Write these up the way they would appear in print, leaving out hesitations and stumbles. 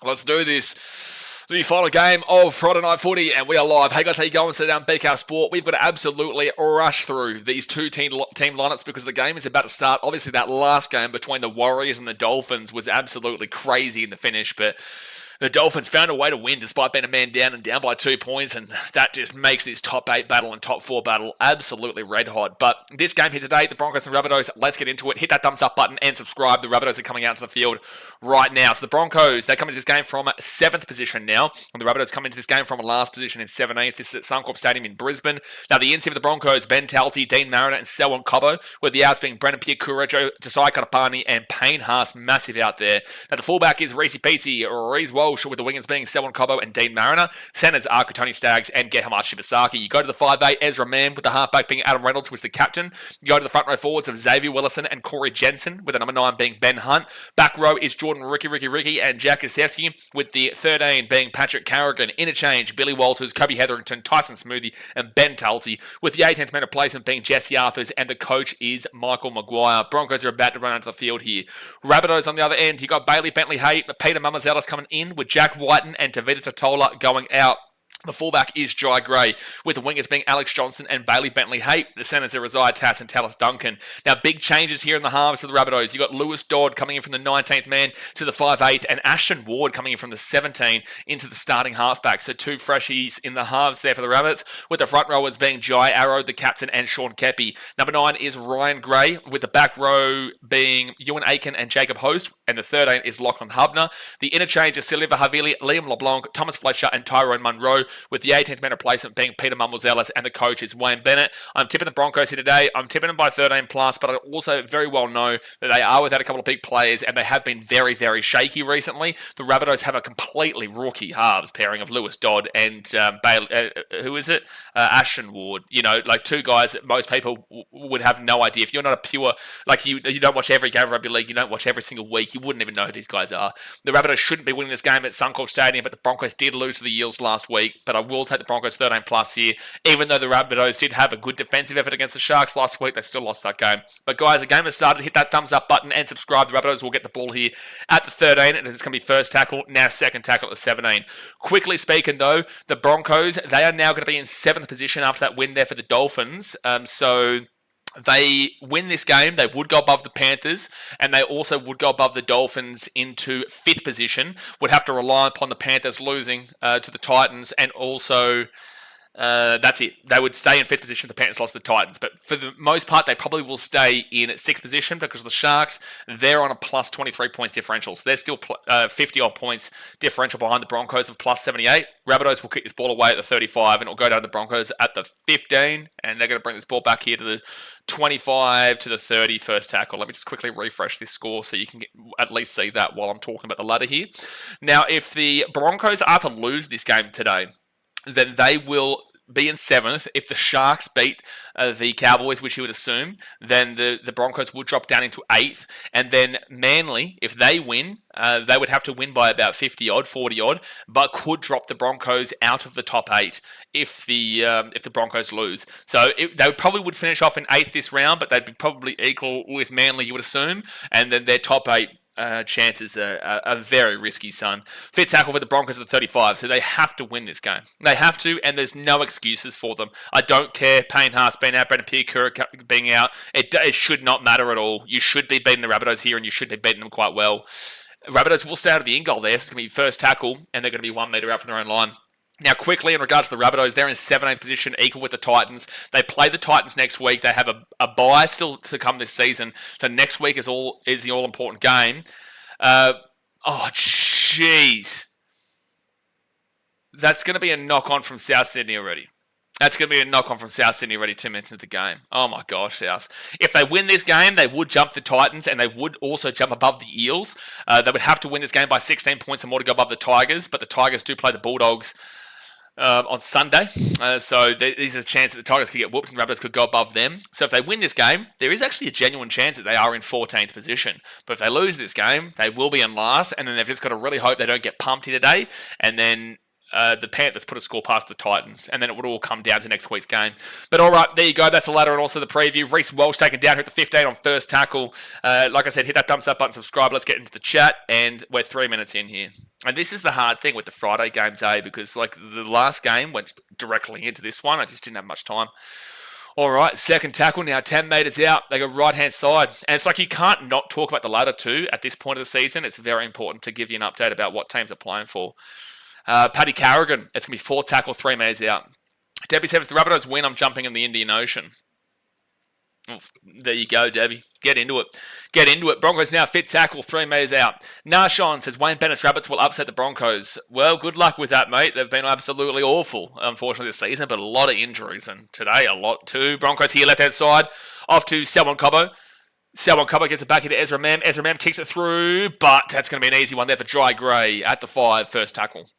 Let's do this. The final game of Friday Night Footy, and we are live. Hey guys, how you going? So down BKR Sport, we've got to absolutely rush through these two team lineups because the game is about to start. Obviously, that last game between the Warriors and the Dolphins was absolutely crazy in the finish, but the Dolphins found a way to win despite being a man down and down by 2 points, and that just makes this top 8 battle and top 4 battle absolutely red hot. But this game here today, the Broncos and Rabbitohs, let's get into it. Hit that thumbs up button and subscribe. The Rabbitohs are coming out to the field right now. So the Broncos, they come into this game from 7th position now, and the Rabbitohs come into this game from a last position in 17th. This is at Suncorp Stadium in Brisbane. Now the NC of the Broncos, Ben Talty, Dean Mariner, and Selwyn Cobbo, with the outs being Brendan Piakura, Josiah Katapani, and Payne Haas, massive out there. Now the fullback is Reese Peasy, Reese Walsh, with the wingers being Selwyn Cobbo and Dean Mariner. Centers are Tony Staggs and Gehamar Shibasaki. You go to the 5'8", Ezra Mann, with the halfback being Adam Reynolds, who was the captain. You go to the front row forwards of Xavier Willison and Corey Jensen, with the number 9 being Ben Hunt. Back row is Jordan Ricky, and Jack Kasewski, with the 13 being Patrick Carrigan. Interchange, Billy Walters, Kobe Hetherington, Tyson Smoothie, and Ben Talty, with the 18th man replacement being Jesse Arthurs, and the coach is Michael Maguire. Broncos are about to run onto the field here. Rabbitohs on the other end, you got Bailey Bentley-Hay, Peter Mamazelis coming in, with Jack Whiten and Tavita Totola going out. The fullback is Jai Gray, with the wingers being Alex Johnson and Bailey Bentley-Hay. The centers are Isaiah Tass and Tallis Duncan. Now, big changes here in the halves for the Rabbitohs. You got Lewis Dodd coming in from the 19th man to the 5'8", and Ashton Ward coming in from the 17 into the starting halfback. So 2 freshies in the halves there for the Rabbits, with the front rowers being Jai Arrow, the captain, and Sean Kepi. Number 9 is Ryan Gray, with the back row being Ewan Aiken and Jacob Host, and the 13 is Lachlan Hubner. The interchange is Silva Havili, Liam LeBlanc, Thomas Fletcher, and Tyrone Munro, with the 18th man replacement being Peter Mumbles-Ellis, and the coach is Wayne Bennett. I'm tipping the Broncos here today. I'm tipping them by 13 plus, but I also very well know that they are without a couple of big players, and they have been very, very shaky recently. The Rabbitohs have a completely rookie halves pairing of Lewis Dodd and Ashton Ward. You know, like 2 guys that most people would have no idea. If you're not a pure, like you don't watch every game of rugby league, you don't watch every single week, you wouldn't even know who these guys are. The Rabbitohs shouldn't be winning this game at Suncorp Stadium, but the Broncos did lose to the Eels last week. But I will take the Broncos 13 plus here. Even though the Rabbitohs did have a good defensive effort against the Sharks last week, they still lost that game. But guys, the game has started. Hit that thumbs up button and subscribe. The Rabbitohs will get the ball here at the 13, and it's going to be first tackle, now second tackle at the 17. Quickly speaking though, the Broncos, they are now going to be in 7th position after that win there for the Dolphins. So they win this game, they would go above the Panthers, and they also would go above the Dolphins into 5th position. Would have to rely upon the Panthers losing to the Titans, and also that's it. They would stay in 5th position if the Panthers lost to the Titans. But for the most part, they probably will stay in 6th position because the Sharks, they're on a plus 23 points differential. So they're still 50-odd points differential behind the Broncos of plus 78. Rabbitohs will kick this ball away at the 35, and it'll go down to the Broncos at the 15. And they're going to bring this ball back here to the 25 to the 30 first tackle. Let me just quickly refresh this score so you can at least see that while I'm talking about the ladder here. Now, if the Broncos are to lose this game today, then they will be in 7th. If the Sharks beat the Cowboys, which you would assume, then the Broncos would drop down into 8th. And then Manly, if they win, they would have to win by about 50-odd, 40-odd, but could drop the Broncos out of the top 8 if the Broncos lose. So they probably would finish off in 8th this round, but they'd be probably equal with Manly, you would assume. And then their top 8 chances are very risky, son. 5th tackle for the Broncos at 35, so they have to win this game. They have to, and there's no excuses for them. I don't care Payne Haas being out, Brendan Piakura being out. It should not matter at all. You should be beating the Rabbitohs here, and you should be beating them quite well. Rabbitohs will stay out of the in-goal there, so it's going to be first tackle, and they're going to be 1 metre out from their own line. Now, quickly, in regards to the Rabbitohs, they're in 17th position, equal with the Titans. They play the Titans next week. They have a bye still to come this season. So next week is the all-important game. Jeez. That's going to be a knock-on from South Sydney already. 2 minutes into the game. Oh my gosh, South. If they win this game, they would jump the Titans, and they would also jump above the Eels. They would have to win this game by 16 points or more to go above the Tigers, but the Tigers do play the Bulldogs on Sunday. So there's a chance that the Tigers could get whooped and the Rabbitohs could go above them. So if they win this game, there is actually a genuine chance that they are in 14th position. But if they lose this game, they will be in last, and then they've just got to really hope they don't get pumped here today, and then the Panthers put a score past the Titans, and then it would all come down to next week's game. But all right, there you go. That's the ladder and also the preview. Reece Walsh taken down here at the 15 on first tackle. Like I said, hit that thumbs up button, subscribe. Let's get into the chat, and we're 3 minutes in here. And this is the hard thing with the Friday games, because like the last game went directly into this one. I just didn't have much time. All right, second tackle now, 10 metres out. They go right-hand side. And it's like you can't not talk about the ladder too at this point of the season. It's very important to give you an update about what teams are playing for. Paddy Carrigan, it's going to be 4 tackle, 3 metres out. Debbie said, if the Rabbitohs win, I'm jumping in the Indian Ocean. Oof, there you go, Debbie. Get into it. Get into it. Broncos now fit tackle, 3 metres out. Nashon says, Wayne Bennett's Rabbits will upset the Broncos. Well, good luck with that, mate. They've been absolutely awful, unfortunately, this season, but a lot of injuries. And today, a lot too. Broncos here, left-hand side. Off to Selwyn Cobbo. Selwyn Cobbo gets it back into Ezra Mam. Ezra Mam kicks it through, but that's going to be an easy one there for Dry Gray at the 5, first tackle.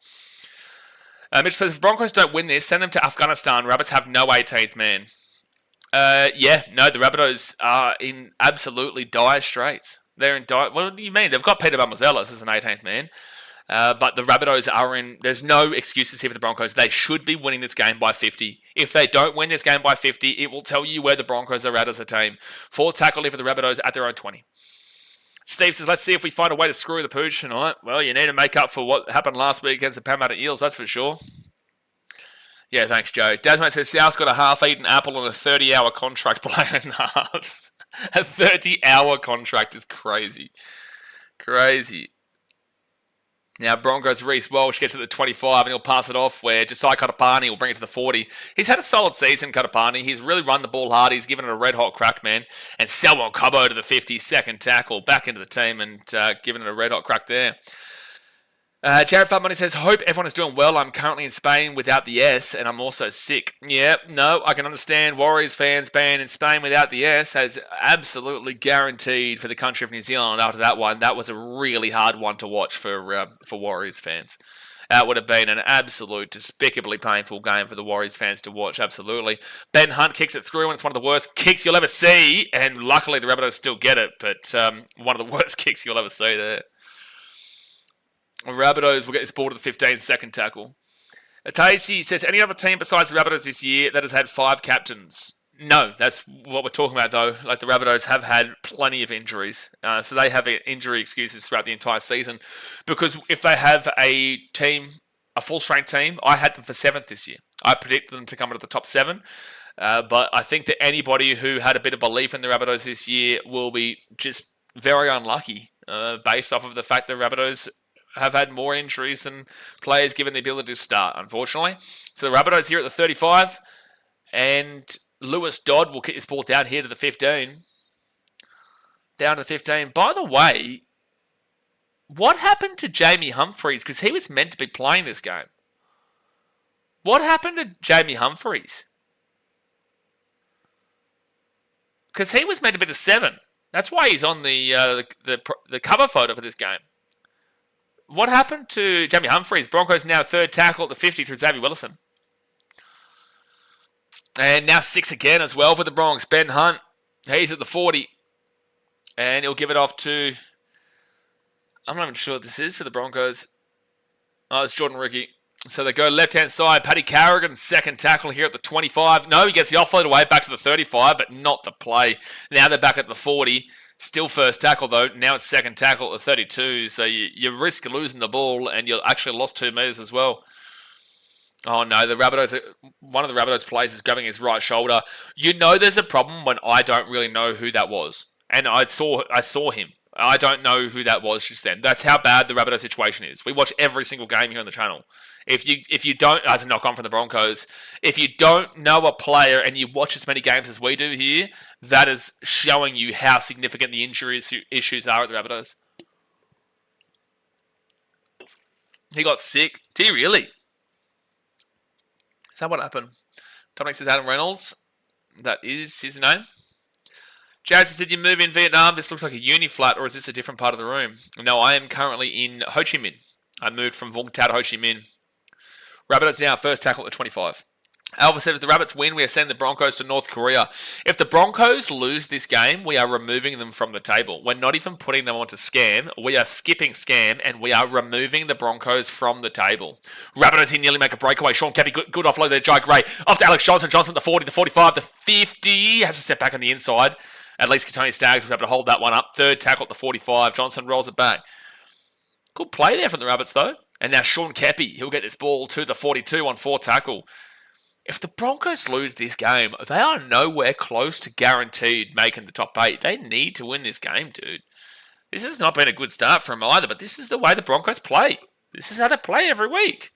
Mitch says, if Broncos don't win this, send them to Afghanistan. Rabbits have no 18th man. The Rabbitohs are in absolutely dire straits. They're in dire... What do you mean? They've got Peter Bummerzellis as an 18th man. But the Rabbitohs are in... There's no excuses here for the Broncos. They should be winning this game by 50. If they don't win this game by 50, it will tell you where the Broncos are at as a team. 4 tackle here for the Rabbitohs at their own 20. Steve says, let's see if we find a way to screw the pooch tonight. Well, you need to make up for what happened last week against the Parramatta Eels, that's for sure. Yeah, thanks, Joe. Dasmate says, South's got a half-eaten apple on a 30-hour contract playing halves. A 30-hour contract is crazy. Crazy. Now, Broncos, Reece Walsh gets to the 25 and he'll pass it off where Josiah Katapani will bring it to the 40. He's had a solid season, Katapani. He's really run the ball hard. He's given it a red-hot crack, man. And Selwyn Cobbo to the 50, second tackle, back into the team and giving it a red-hot crack there. Jared Farmoney says, hope everyone is doing well. I'm currently in Spain without the S, and I'm also sick. Yeah, no, I can understand Warriors fans being in Spain without the S as absolutely guaranteed for the country of New Zealand after that one. That was a really hard one to watch for Warriors fans. That would have been an absolute, despicably painful game for the Warriors fans to watch, absolutely. Ben Hunt kicks it through, and it's one of the worst kicks you'll ever see, and luckily the Rabbitohs still get it, but one of the worst kicks you'll ever see there. Rabbitohs will get this ball to the 15, second tackle. Atasi says, any other team besides the Rabbitohs this year that has had 5 captains? No, that's what we're talking about, though. Like, the Rabbitohs have had plenty of injuries. So they have injury excuses throughout the entire season. Because if they have a team, a full-strength team, I had them for 7th this year. I predicted them to come into the top 7. But I think that anybody who had a bit of belief in the Rabbitohs this year will be just very unlucky based off of the fact that Rabbitohs have had more injuries than players given the ability to start, unfortunately. So the Rabbitohs here at the 35, and Lewis Dodd will kick this ball down here to the 15. Down to 15. By the way, what happened to Jamie Humphries? Because he was meant to be playing this game. What happened to Jamie Humphries? Because he was meant to be the 7. That's why he's on the cover photo for this game. What happened to Jamie Humphries? Broncos now 3rd tackle at the 50 through Xavier Willison. And now 6 again as well for the Bronx. Ben Hunt, he's at the 40. And he'll give it off to... I'm not even sure what this is for the Broncos. Oh, it's Jordan Ricky. So they go left-hand side. Paddy Carrigan, 2nd tackle here at the 25. No, he gets the offload away back to the 35, but not the play. Now they're back at the 40. Still 1st tackle, though. Now it's 2nd tackle at the 32. So you risk losing the ball, and you actually lost 2 metres as well. Oh, no. One of the Rabbitohs players is grabbing his right shoulder. You know there's a problem when I don't really know who that was. And I saw him. I don't know who that was just then. That's how bad the Rabbitoh situation is. We watch every single game here on the channel. If you don't, as a knock on from the Broncos, if you don't know a player and you watch as many games as we do here, that is showing you how significant the injury issues are at the Rabbitohs. He got sick. Did he really? Is that what happened? Dominic says Adam Reynolds. That is his name. Jared said, you move in Vietnam. This looks like a uni flat, or is this a different part of the room? No, I am currently in Ho Chi Minh. I moved from Vung Tau to Ho Chi Minh. Rabbitohs now, 1st tackle at 25. Alva said, if the Rabbits win, we are sending the Broncos to North Korea. If the Broncos lose this game, we are removing them from the table. We're not even putting them onto Scam. We are skipping Scam, and we are removing the Broncos from the table. Rabbitohs here nearly make a breakaway. Sean Keppie, good offload there. Jai Gray off to Alex Johnson. Johnson, the 40, the 45, the 50. Has to step back on the inside. At least Tony Staggs was able to hold that one up. Third tackle at the 45. Johnson rolls it back. Good play there from the Rabbits, though. And now Sean Keppie, he'll get this ball to the 42 on 4 tackle. If the Broncos lose this game, they are nowhere close to guaranteed making the top 8. They need to win this game, dude. This has not been a good start for them either, but this is the way the Broncos play. This is how they play every week.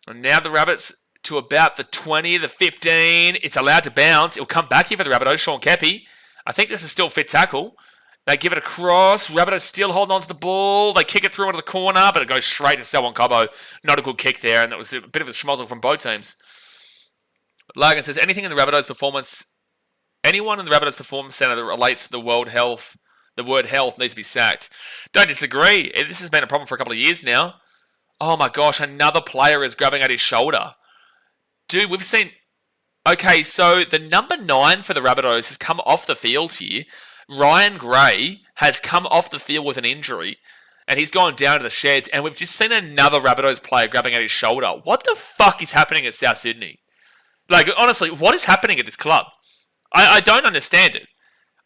And now the Rabbits to about the 20, the 15. It's allowed to bounce. It'll come back here for the Rabbitohs. Sean Keppie. I think this is still fit tackle. They give it across. Rabbitohs still holding on to the ball. They kick it through into the corner, but it goes straight to Selwyn Cobbo. Not a good kick there, and that was a bit of a schmozzle from both teams. Logan says, anyone in the Rabbitohs Performance Centre that relates to the word health needs to be sacked. Don't disagree. This has been a problem for a couple of years now. Oh my gosh, another player is grabbing at his shoulder. Dude, we've seen... Okay, so the number 9 for the Rabbitohs has come off the field here. Ryan Gray has come off the field with an injury, and he's gone down to the sheds, and we've just seen another Rabbitohs player grabbing at his shoulder. What the fuck is happening at South Sydney? Like, honestly, what is happening at this club? I don't understand it.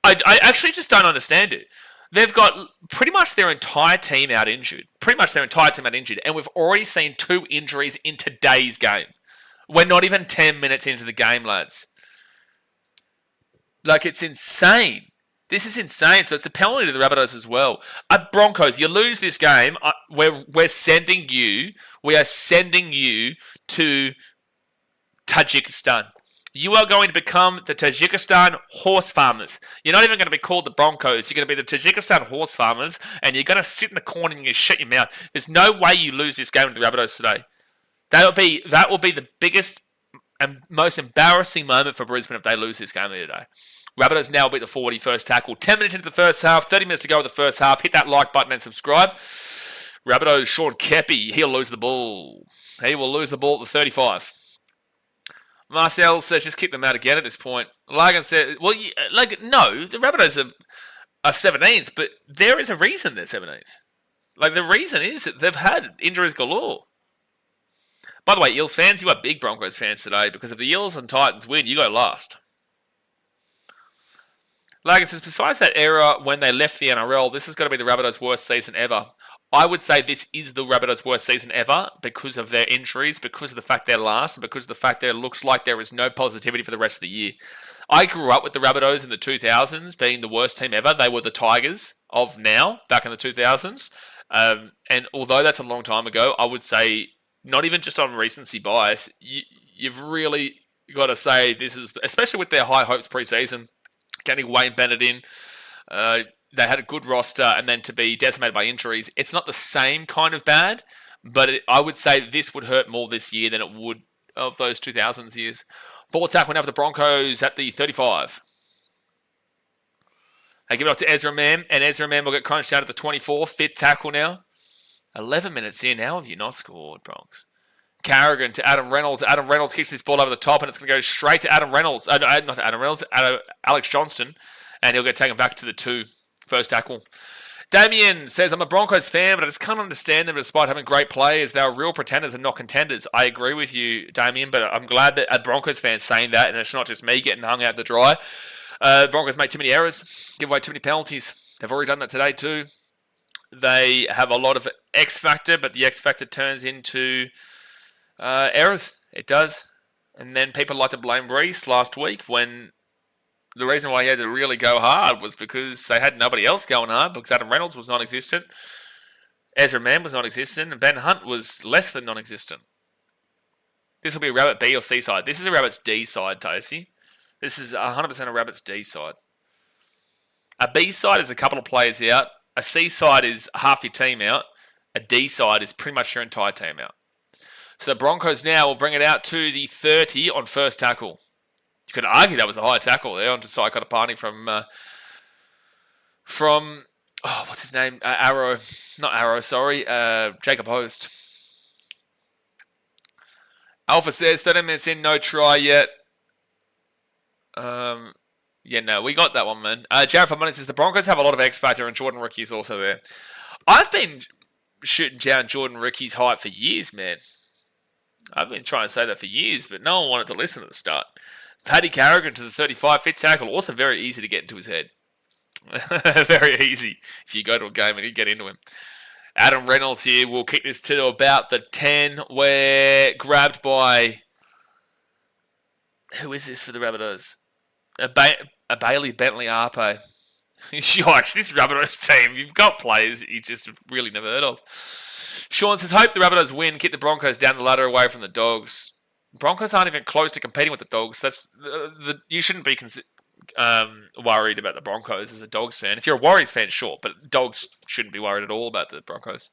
I actually just don't understand it. They've got pretty much their entire team out injured. And we've already seen 2 injuries in today's game. We're not even 10 minutes into the game, lads. Like, it's insane. This is insane. So it's a penalty to the Rabbitohs as well. Broncos, you lose this game, we're sending you to Tajikistan. You are going to become the Tajikistan horse farmers. You're not even going to be called the Broncos. You're going to be the Tajikistan horse farmers, and you're going to sit in the corner and you shut your mouth. There's no way you lose this game to the Rabbitohs today. That will be the biggest and most embarrassing moment for Brisbane if they lose this game today. Rabbitohs now will beat the 40 first tackle. 10 minutes into the first half, 30 minutes to go with the first half. Hit that like button and subscribe. Rabbitohs, Sean Keppie, he'll lose the ball. He will lose the ball at the 35. Marcel says, just kick them out again at this point. Logan said, well, no, the Rabbitohs are 17th, but there is a reason they're 17th. Like, the reason is that they've had injuries galore. By the way, Eels fans, you are big Broncos fans today, because if the Eels and Titans win, you go last. Logan says, besides that era when they left the NRL, this has got to be the Rabbitohs' worst season ever. I would say this is the Rabbitohs' worst season ever because of their injuries, because of the fact they're last, and because of the fact that it looks like there is no positivity for the rest of the year. I grew up with the Rabbitohs in the 2000s being the worst team ever. They were the Tigers of now, back in the 2000s. And although that's a long time ago, I would say, not even just on recency bias, you've really got to say this is, especially with their high hopes pre-season, getting Wayne Bennett in, they had a good roster, and then to be decimated by injuries, it's not the same kind of bad, but I would say this would hurt more this year than it would of those 2000s years. 4th tackle now for the Broncos at the 35. They give it up to Ezra Mam, and Ezra Mam will get crunched out at the 24. 5th tackle now. 11 minutes in, how have you not scored, Bronx? Carrigan to Adam Reynolds. Adam Reynolds kicks this ball over the top, and it's going to go straight to Adam Reynolds. Not Adam Reynolds, Alex Johnston, and he'll get taken back to the 2. First tackle. Damien says, I'm a Broncos fan, but I just can't understand them despite having great players. They are real pretenders and not contenders. I agree with you, Damien, but I'm glad that a Broncos fan's saying that, and it's not just me getting hung out to dry. Broncos make too many errors, give away too many penalties. They've already done that today too. They have a lot of X factor, but the X factor turns into errors. It does. And then people like to blame Reece last week when the reason why he had to really go hard was because they had nobody else going hard, because Adam Reynolds was non-existent, Ezra Mam was non-existent, and Ben Hunt was less than non-existent. This will be a Rabbit B or C side. This is a Rabbit's D side, Tasey. This is 100% a Rabbit's D side. A B side is a couple of players out. A C side is half your team out. A D side is pretty much your entire team out. So the Broncos now will bring it out to the 30 on first tackle. You could argue that was a high tackle there onto Sai Katapani from what's his name? Jacob Host. Alpha says 30 minutes in, no try yet. Yeah, no, we got that one, man. Jared Money says the Broncos have a lot of X Factor and Jordan Ricky is also there. I've been shooting down Jordan Ricky's height for years, man. I've been trying to say that for years, but no one wanted to listen at the start. Paddy Carrigan to the 35, fit tackle, also very easy to get into his head. Very easy if you go to a game and you get into him. Adam Reynolds here will kick this to about the 10. We're grabbed by... Who is this for the Rabbitohs? A Bailey Bentley Arpe. Yikes, this Rabbitohs team, you've got players you just really never heard of. Sean says, hope the Rabbitohs win, kick the Broncos down the ladder away from the Dogs. Broncos aren't even close to competing with the Dogs. You shouldn't be worried about the Broncos as a Dogs fan. If you're a Warriors fan, sure, but Dogs shouldn't be worried at all about the Broncos.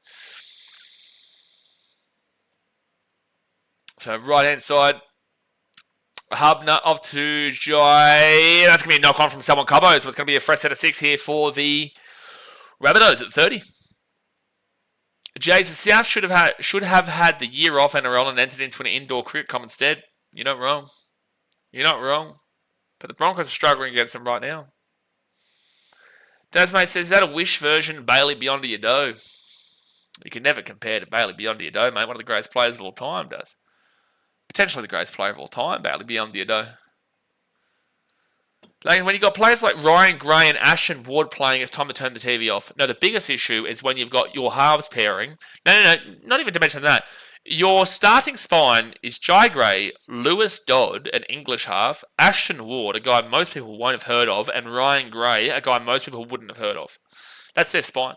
So right-hand side, Hubner off to Jai. That's going to be a knock-on from someone Cubbo, so it's going to be a fresh set of 6 here for the Rabbitohs at 30. Jason South should have had the year off NRL and entered into an indoor cricket comp instead. You're not wrong. You're not wrong. But the Broncos are struggling against them right now. Dasmate says, is that a wish version of Bailey Beyond your dough? You can never compare to Bailey Beyond your dough, mate. One of the greatest players of all time does. Potentially the greatest player of all time, Bailey Beyond your dough. Like when you've got players like Ryan Gray and Ashton Ward playing, it's time to turn the TV off. No, the biggest issue is when you've got your halves pairing. No, not even to mention that. Your starting spine is Jai Gray, Lewis Dodd, an English half, Ashton Ward, a guy most people won't have heard of, and Ryan Gray, a guy most people wouldn't have heard of. That's their spine.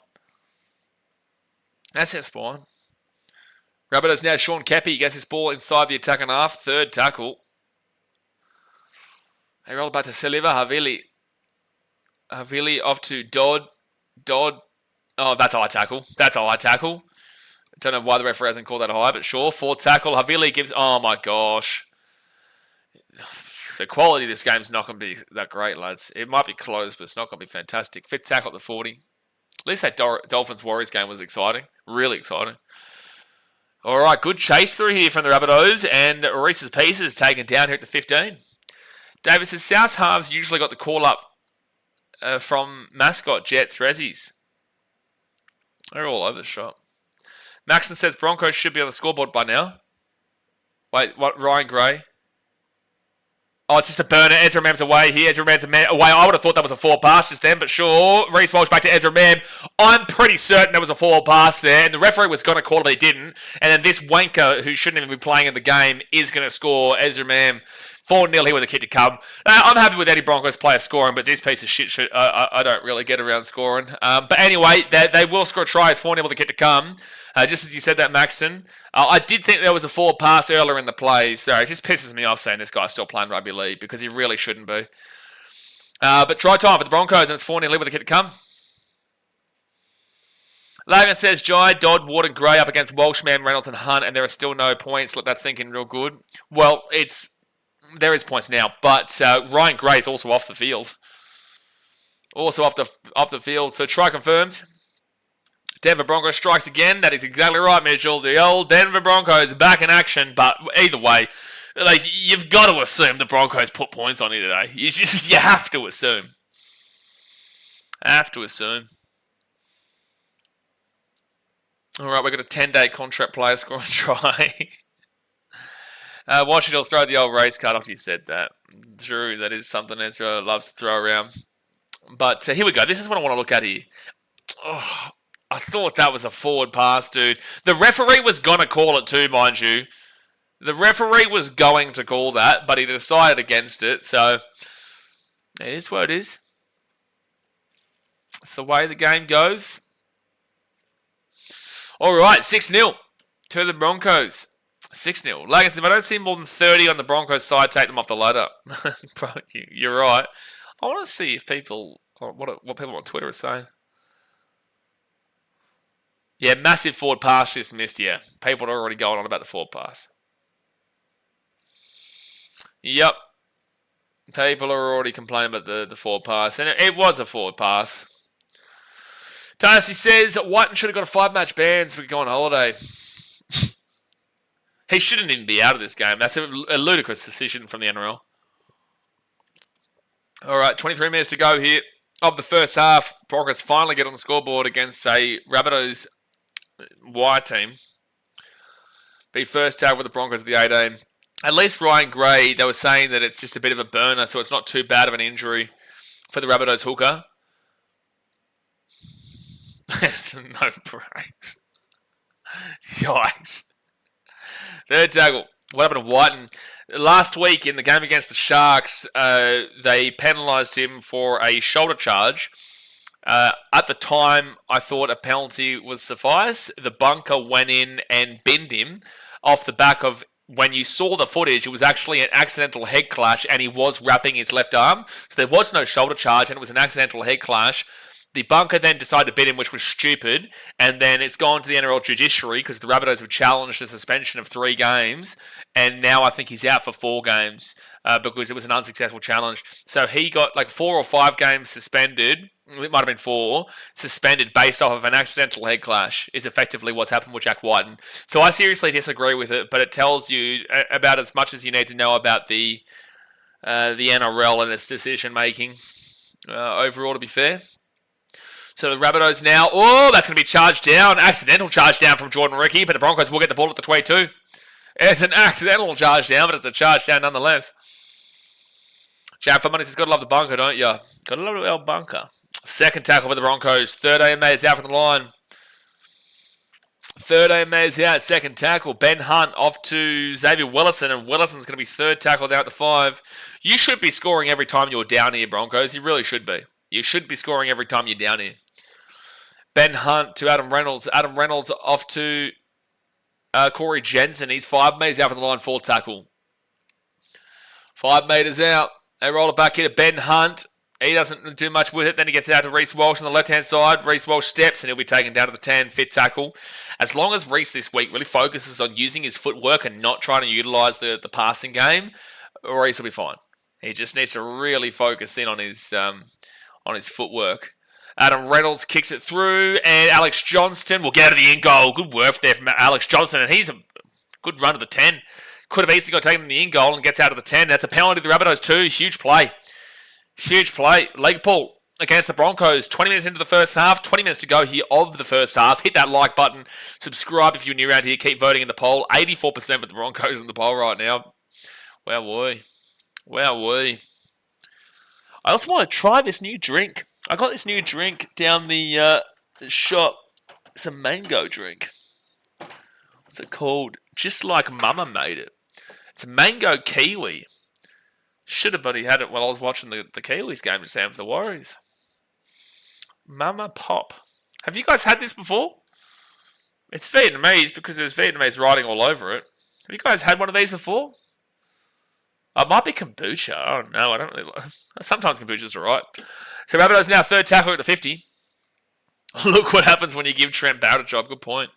That's their spine. Rabbitohs now, Sean Kepi gets his ball inside the attacking half, third tackle. They roll back to Siliva, Havili. Havili off to Dodd. Oh, that's a high tackle. That's a high tackle. Don't know why the referee hasn't called that high, but sure. Fourth tackle. Havili gives... Oh, my gosh. The quality of this game is not going to be that great, lads. It might be close, but it's not going to be fantastic. Fifth tackle at the 40. At least that Dolphins-Warriors game was exciting. Really exciting. All right, good chase through here from the Rabbitohs, and Reese's Pieces taken down here at the 15. David says, South halves usually got the call-up from mascot Jets Rezzies. They're all over the shop. Maxon says Broncos should be on the scoreboard by now. Wait, what? Ryan Gray? Oh, it's just a burner. Ezra Mam's away here. Ezra Mam's away. I would have thought that was a forward pass just then, but sure. Reece Walsh back to Ezra Mam. I'm pretty certain there was a forward pass there, and the referee was going to call it, but he didn't. And then this wanker, who shouldn't even be playing in the game, is going to score. Ezra Mam 4-0 here with a kick to come. I'm happy with any Broncos player scoring, but this piece of shit, I don't really get around scoring. But anyway, they will score a try. 4-0 with a kick to come. Just as you said that, Maxon. I did think there was a forward pass earlier in the play, so it just pisses me off saying this guy's still playing rugby league because he really shouldn't be. But try time for the Broncos, and it's 4-0 with a kick to come. Logan says, Jai, Dodd, Ward and Gray up against Welshman, Reynolds and Hunt, and there are still no points. Let that sink in real good. Well, there is points now, but Ryan Gray is also off the field. Also off the field, so try confirmed. Denver Broncos strikes again. That is exactly right, Mitchell. The old Denver Broncos back in action, but either way, like you've got to assume the Broncos put points on you today. You have to assume. All right, we've got a 10-day contract player scoring try. Washington will throw the old race card after you said that. True, that is something Ezra loves to throw around. But here we go. This is what I want to look at here. Oh, I thought that was a forward pass, dude. The referee was going to call it too, mind you. The referee was going to call that, but he decided against it. So, it is what it is. It's the way the game goes. All right, 6-0 to the Broncos. 6-0. Like I said, if I don't see more than 30 on the Broncos side, take them off the ladder. Bro, you're right. I want to see if people, what people on Twitter are saying. Yeah, massive forward pass just missed, yeah. People are already going on about the forward pass. Yep. People are already complaining about the forward pass. And it was a forward pass. Darcy says, Whiten should have got a 5-match ban so we could go on holiday. He shouldn't even be out of this game. That's a ludicrous decision from the NRL. All right, 23 minutes to go here of the first half. Broncos finally get on the scoreboard against a Rabbitohs Y team. Be first tackle for the Broncos at the 18. At least Ryan Gray, they were saying that it's just a bit of a burner, so it's not too bad of an injury for the Rabbitohs hooker. No breaks. Yikes. Third tackle. What happened to Whiten? Last week in the game against the Sharks, they penalised him for a shoulder charge. At the time, I thought a penalty was suffice. The bunker went in and binned him off the back of, when you saw the footage, it was actually an accidental head clash and he was wrapping his left arm. So there was no shoulder charge and it was an accidental head clash. The bunker then decided to bid him, which was stupid, and then it's gone to the NRL judiciary because the Rabbitohs have challenged a suspension of 3 games, and now I think he's out for 4 games because it was an unsuccessful challenge. So he got like 4 or 5 games suspended. It might have been 4, suspended based off of an accidental head clash is effectively what's happened with Jack Whiten. So I seriously disagree with it, but it tells you about as much as you need to know about the NRL and its decision making overall, to be fair. So the Rabbitohs now, that's going to be charged down, accidental charge down from Jordan Ricky, but the Broncos will get the ball at the 22. It's an accidental charge down, but it's a charge down nonetheless. Jack for money says, gotta love the bunker, don't you? Gotta love the old bunker. Second tackle for the Broncos. 13 metres out from the line. 13 metres out, second tackle. Ben Hunt off to Xavier Willison, and Willison's going to be third tackle down at the 5. You should be scoring every time you're down here, Broncos. You really should be. You should be scoring every time you're down here. Ben Hunt to Adam Reynolds. Adam Reynolds off to Corey Jensen. He's 5 metres out from the line, fourth tackle. 5 metres out. They roll it back here to Ben Hunt. He doesn't do much with it. Then he gets it out to Reece Walsh on the left-hand side. Reece Walsh steps and he'll be taken down to the 10, fifth tackle. As long as Reece this week really focuses on using his footwork and not trying to utilise the passing game, Reece will be fine. He just needs to really focus in on his footwork. Adam Reynolds kicks it through, and Alex Johnston will get out of the end goal. Good work there from Alex Johnston, and he's a good run to the 10. Could have easily got taken in the in goal and gets out of the 10. That's a penalty to the Rabbitohs too. Huge play. Huge play. Leg pull against the Broncos. 20 minutes into the first half. 20 minutes to go here of the first half. Hit that like button. Subscribe if you're new around here. Keep voting in the poll. 84% for the Broncos in the poll right now. Wowee. Wowee. I also want to try this new drink. I got this new drink down the shop. It's a mango drink. What's it called? Just like Mama made it. It's a mango kiwi. Should have buddy had it while I was watching the Kiwis game just now for the Warriors. Mama Pop. Have you guys had this before? It's Vietnamese because there's Vietnamese writing all over it. Have you guys had one of these before? Oh, it might be kombucha. I don't know. I don't really. Sometimes kombucha's alright. So Rabbitohs now third tackle at the 50. Look what happens when you give Trent Barrett a job. Good point.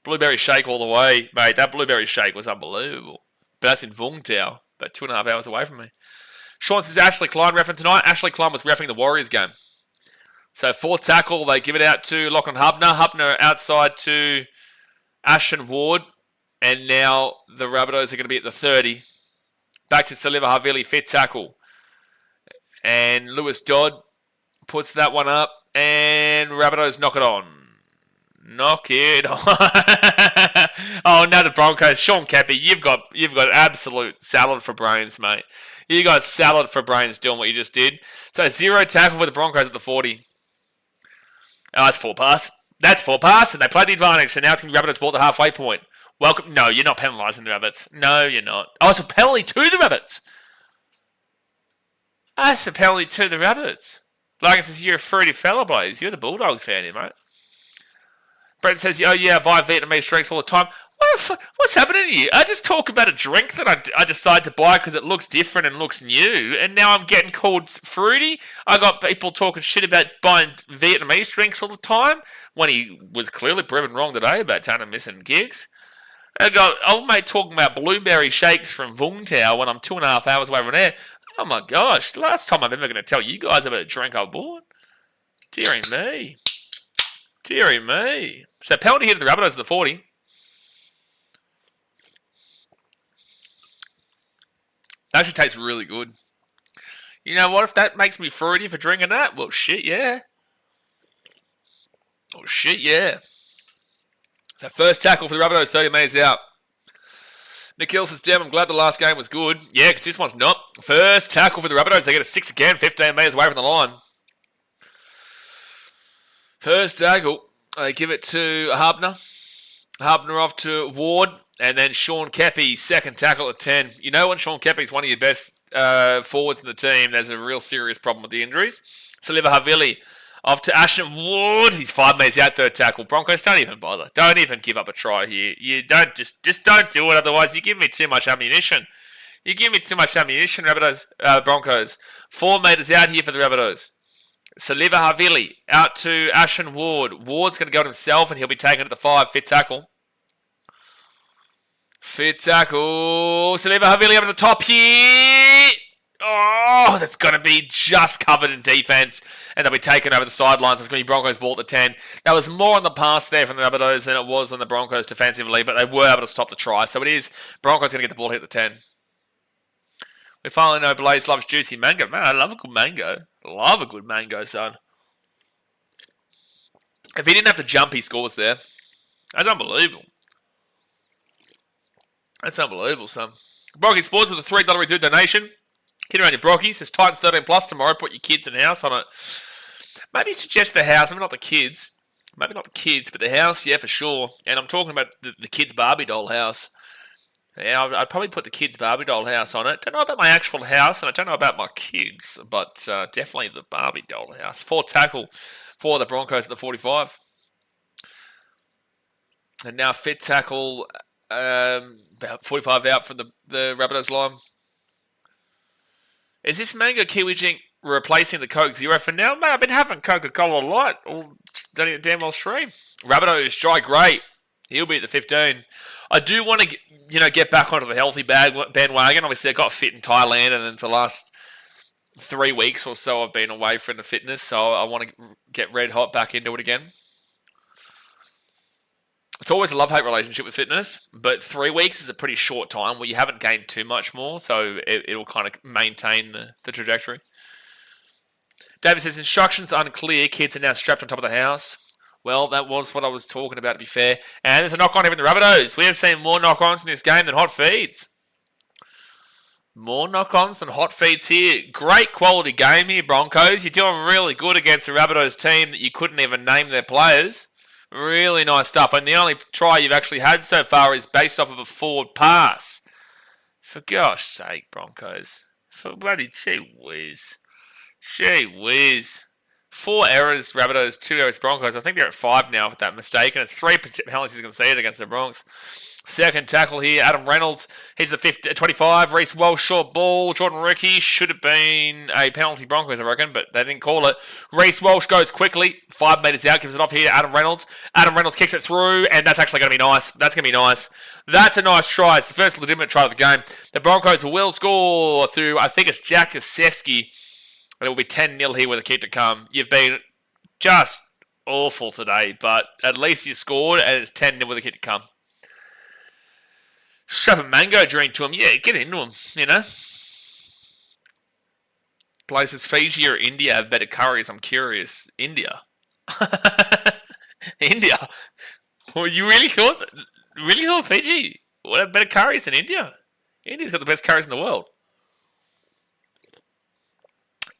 Blueberry shake all the way. Mate, that blueberry shake was unbelievable. But that's in Vung Tau, about 2.5 hours away from me. Sean says Ashley Klein reffing tonight. Ashley Klein was reffing the Warriors game. So fourth tackle, they give it out to Lachlan Hubner. Hubner outside to Ashton Ward. And now the Rabbitohs are going to be at the 30. Back to Saliva Havili, fifth tackle. And Lewis Dodd puts that one up. And Rabbitohs knock it on. Knock it on. Oh, now the Broncos. Sean Keppie, you've got absolute salad for brains, mate. You got salad for brains doing what you just did. So 0 tackle for the Broncos at the 40. Oh, that's 4 pass. That's 4 pass, and they played the advantage. So now it's going to be Rabbitohs ball at the halfway point. Welcome. No, you're not penalising the Rabbits. No, you're not. Oh, it's a penalty to the Rabbits. That's a penalty to the Rabbits. Like it says, you're a fruity fella, boys. You're the Bulldogs fan here, mate. Brent says, oh yeah, I buy Vietnamese drinks all the time. What's happening here? I just talk about a drink that I decide to buy because it looks different and looks new, and now I'm getting called fruity. I got people talking shit about buying Vietnamese drinks all the time when he was clearly proven wrong today about Tanner missing gigs. I got old mate talking about blueberry shakes from Vung Tau when I'm 2.5 hours away from there. Oh my gosh, the last time I'm ever going to tell you guys about a drink I bought. Dearie me. Dearie me. So penalty here to the Rabbitohs at the 40. actually tastes really good. You know what? If that makes me fruity for drinking that, well, shit, yeah. Oh, shit, yeah. So first tackle for the Rabbitohs, 30 metres out. Nikhil says, damn, I'm glad the last game was good. Yeah, because this one's not. First tackle for the Rabbitohs. They get a 6 again, 15 metres away from the line. First tackle. They give it to Hubner. Hubner off to Ward. And then Sean Keppie, second tackle at 10. You know when Sean Keppie's one of your best forwards in the team, there's a real serious problem with the injuries. Saliva Havili off to Ashton Ward. He's 5 metres out, third tackle. Broncos, don't even bother. Don't even give up a try here. You don't just don't do it. Otherwise, you give me too much ammunition. Rabbitohs, Broncos. 4 metres out here for the Rabbitohs. Saliva Havili out to Ashton Ward. Ward's going to go to himself, and he'll be taken at the 5. Fit tackle. Saliva Havili over the top here. Oh, that's going to be just covered in defence. And they'll be taken over the sidelines. It's going to be Broncos ball at the 10. That was more on the pass there from the Rabbitohs than it was on the Broncos defensively. But they were able to stop the try. So it is Broncos going to get the ball hit at the 10. We finally know Blaze loves juicy mango. Man, I love a good mango. Love a good mango, son. If he didn't have to jump, he scores there. That's unbelievable. That's unbelievable, son. Brocky Sports with a $3 redo donation. Kid around your Brockies. Says Titans 13 plus tomorrow. Put your kids and house on it. Maybe suggest the house. Maybe not the kids. Maybe not the kids, but the house, yeah, for sure. And I'm talking about the kids' Barbie doll house. Yeah, I'd probably put the kids' Barbie doll house on it. Don't know about my actual house, and I don't know about my kids, but definitely the Barbie doll house. 4 tackle for the Broncos at the 45. And now fit tackle, about 45 out from the Rabbitohs line. Is this Mango Kiwi Drink replacing the Coke Zero for now? Mate, I've been having Coca-Cola Light all damn well stream. Rabbitohs, Dry Great. He'll be at the 15. I do want to, get back onto the healthy bandwagon. Obviously, I got fit in Thailand, and then for the last 3 weeks or so, I've been away from the fitness. So I want to get red hot back into it again. It's always a love-hate relationship with fitness, but 3 weeks is a pretty short time where you haven't gained too much more, so it'll kind of maintain the trajectory. David says, instructions unclear. Kids are now strapped on top of the house. Well, that was what I was talking about, to be fair. And there's a knock-on here in the Rabbitohs. We have seen more knock-ons in this game than hot feeds. More knock-ons than hot feeds here. Great quality game here, Broncos. You're doing really good against the Rabbitohs team that you couldn't even name their players. Really nice stuff. And the only try you've actually had so far is based off of a forward pass. For gosh sake, Broncos. For bloody gee whiz. Gee whiz. 4 errors, Rabbitohs, 2 errors, Broncos. I think they're at 5 now with that mistake. And it's 3 penalties conceded against the Bronx. Second tackle here, Adam Reynolds. He's the 25. Reece Welsh, short ball. Jordan Ricky should have been a penalty, Broncos, I reckon, but they didn't call it. Reece Welsh goes quickly. 5 metres out, gives it off here to Adam Reynolds. Adam Reynolds kicks it through, and that's actually going to be nice. That's going to be nice. That's a nice try. It's the first legitimate try of the game. The Broncos will score through, I think it's Jack Kasevsky. And it will be 10-0 here with a kick to come. You've been just awful today, but at least you scored, and it's 10-0 with a kick to come. Shove a mango drink to him. Yeah, get into him, Places Fiji or India have better curries, I'm curious. India. India? Well, you really thought Fiji would have better curries than India? India's got the best curries in the world.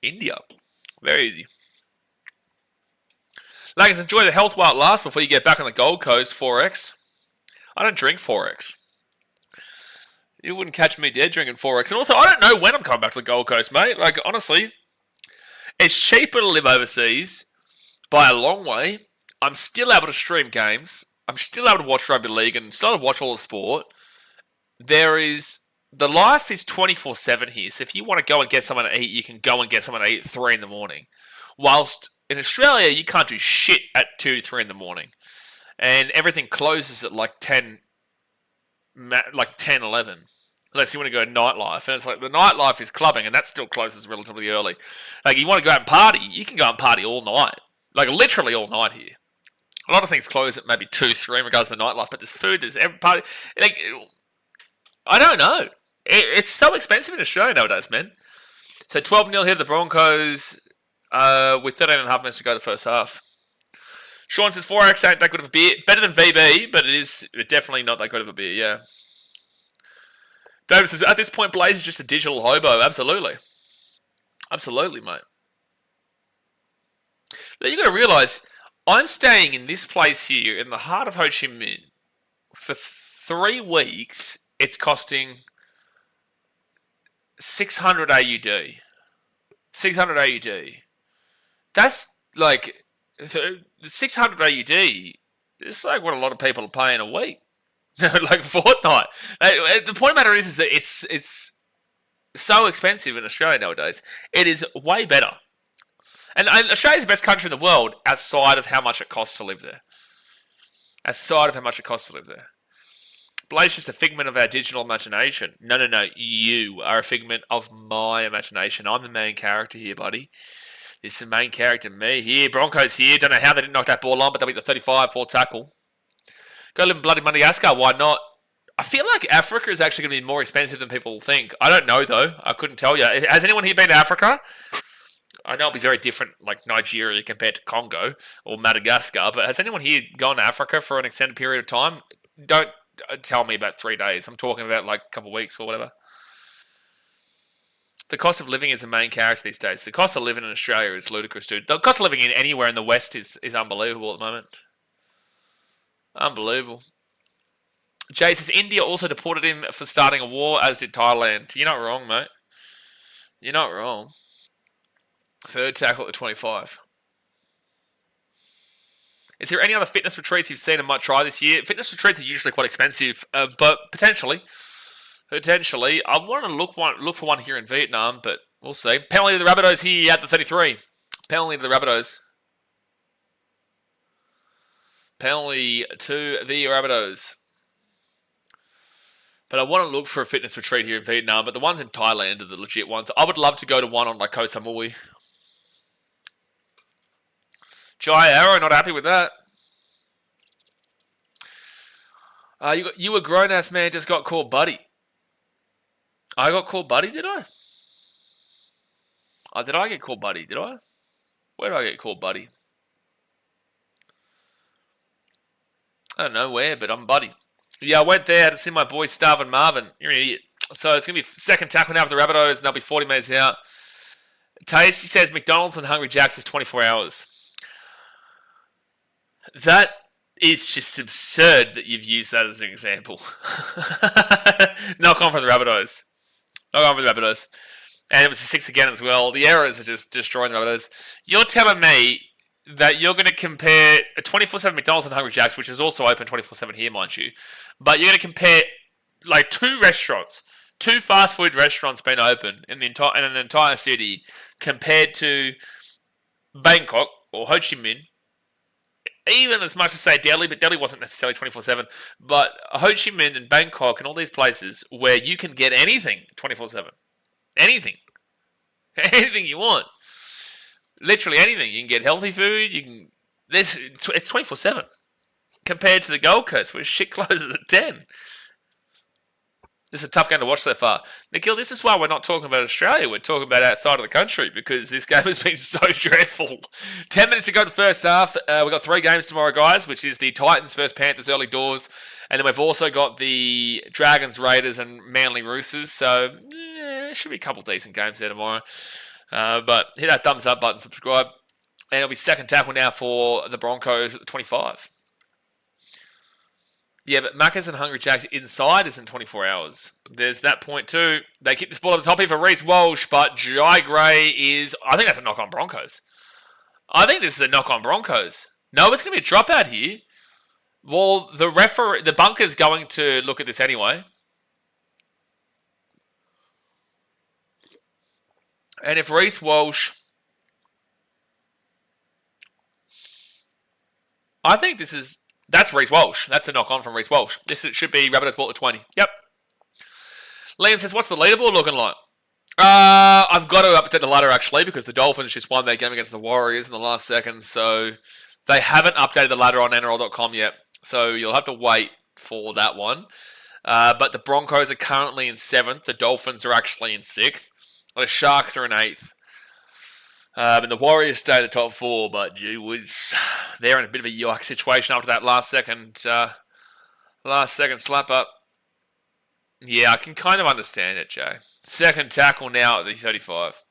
India. Very easy. Ladies, enjoy the health while it lasts before you get back on the Gold Coast, 4X. I don't drink 4X. You wouldn't catch me dead drinking 4X. And also, I don't know when I'm coming back to the Gold Coast, mate. Like, honestly, it's cheaper to live overseas by a long way. I'm still able to stream games. I'm still able to watch rugby league and still able to watch all the sport. The life is 24/7 here. So if you want to go and get someone to eat, you can go and get someone to eat at 3 in the morning. Whilst in Australia, you can't do shit at 2, 3 in the morning. And everything closes at like 10, 11. Unless you want to go to nightlife. And it's like the nightlife is clubbing and that still closes relatively early. Like you want to go out and party, you can go out and party all night. Like literally all night here. A lot of things close at maybe 2, 3 in regards to the nightlife. But there's food, there's every party. Like, I don't know. It's so expensive in Australia nowadays, man. So 12-0 here to the Broncos with 13.5 minutes to go the first half. Sean says 4X ain't that good of a beer. Better than VB, but it is definitely not that good of a beer, yeah. David says, at this point, Blaze is just a digital hobo. Absolutely. Absolutely, mate. Now, you got to realise, I'm staying in this place here in the heart of Ho Chi Minh for 3 weeks. It's costing 600 AUD. 600 AUD. That's like, so 600 AUD, it's like what a lot of people are paying a week. Like a fortnight. The point of the matter is that it's so expensive in Australia nowadays. It is way better. And Australia's the best country in the world outside of how much it costs to live there. Outside of how much it costs to live there. Blade's just a figment of our digital imagination. No. You are a figment of my imagination. I'm the main character here, buddy. This is the main character, me. Here, Broncos here. Don't know how they didn't knock that ball on, but they beat the 35 for tackle. Go live in bloody Madagascar. Why not? I feel like Africa is actually going to be more expensive than people think. I don't know, though. I couldn't tell you. Has anyone here been to Africa? I know it'll be very different, like Nigeria compared to Congo or Madagascar, but has anyone here gone to Africa for an extended period of time? Don't tell me about 3 days. I'm talking about like a couple of weeks or whatever. The cost of living is the main character these days. The cost of living in Australia is ludicrous, dude. The cost of living in anywhere in the West is unbelievable at the moment. Unbelievable. Jay says India also deported him for starting a war, as did Thailand. You're not wrong, mate. You're not wrong. Third tackle at the 25. Is there any other fitness retreats you've seen and might try this year? Fitness retreats are usually quite expensive, but potentially. I want to look for one here in Vietnam, but we'll see. Penalty to the Rabbitohs here at the 33. Penalty to the Rabbitohs. Penalty to the Rabbitohs. But I want to look for a fitness retreat here in Vietnam, but the ones in Thailand are the legit ones. I would love to go to one on like Koh Samui. Jai Arrow, not happy with that. You a grown-ass man just got called buddy. I got called buddy, did I? Did I get called buddy, did I? Where did I get called buddy? I don't know where, but I'm buddy. Yeah, I went there, had to see my boy Starvin Marvin. You're an idiot. So it's going to be second tackle now for the Rabbitohs, and they'll be 40 metres out. Tasty says McDonald's and Hungry Jack's is 24 hours. That is just absurd that you've used that as an example. Knock on for the Rabbitohs. Knock on for the Rabbitohs. And it was a 6 again as well. The errors are just destroying the Rabbitohs. You're telling me that you're going to compare a 24/7 McDonald's and Hungry Jack's, which is also open 24/7 here, mind you, but you're going to compare like two fast food restaurants being open in an entire city compared to Bangkok or Ho Chi Minh, even as much as say Delhi, but Delhi wasn't necessarily 24/7, but Ho Chi Minh and Bangkok and all these places where you can get anything 24/7. Anything. Anything you want. Literally anything. You can get healthy food. It's 24/7 compared to the Gold Coast, where shit closes at 10. This is a tough game to watch so far. Nikhil, this is why we're not talking about Australia. We're talking about outside of the country because this game has been so dreadful. 10 minutes to go to the first half. We've got 3 games tomorrow, guys, which is the Titans versus Panthers early doors. And then we've also got the Dragons, Raiders, and Manly Roosters. So, it should be a couple of decent games there tomorrow. But hit that thumbs up button, subscribe. And it'll be second tackle now for the Broncos at the 25. Yeah, but Macca's and Hungry Jack's inside isn't 24 hours. There's that point too. They keep this ball at the top here for Reece Walsh, but Jai Gray is... I think that's a knock on Broncos. I think this is a knock on Broncos. No, it's going to be a dropout here. Well, the bunker's going to look at this anyway. And if Reece Walsh... I think this is... That's Reece Walsh. That's a knock-on from Reece Walsh. This should be Rabbitohs ball at 20. Yep. Liam says, what's the leaderboard looking like? I've got to update the ladder, actually, because the Dolphins just won their game against the Warriors in the last second, so they haven't updated the ladder on NRL.com yet. So you'll have to wait for that one. But the Broncos are currently in 7th. The Dolphins are actually in 6th. The Sharks are in 8th. And the Warriors stay in the top 4, but gee whiz, they're in a bit of a yuck situation after that last second slap up. Yeah, I can kind of understand it, Jay. Second tackle now at the 35.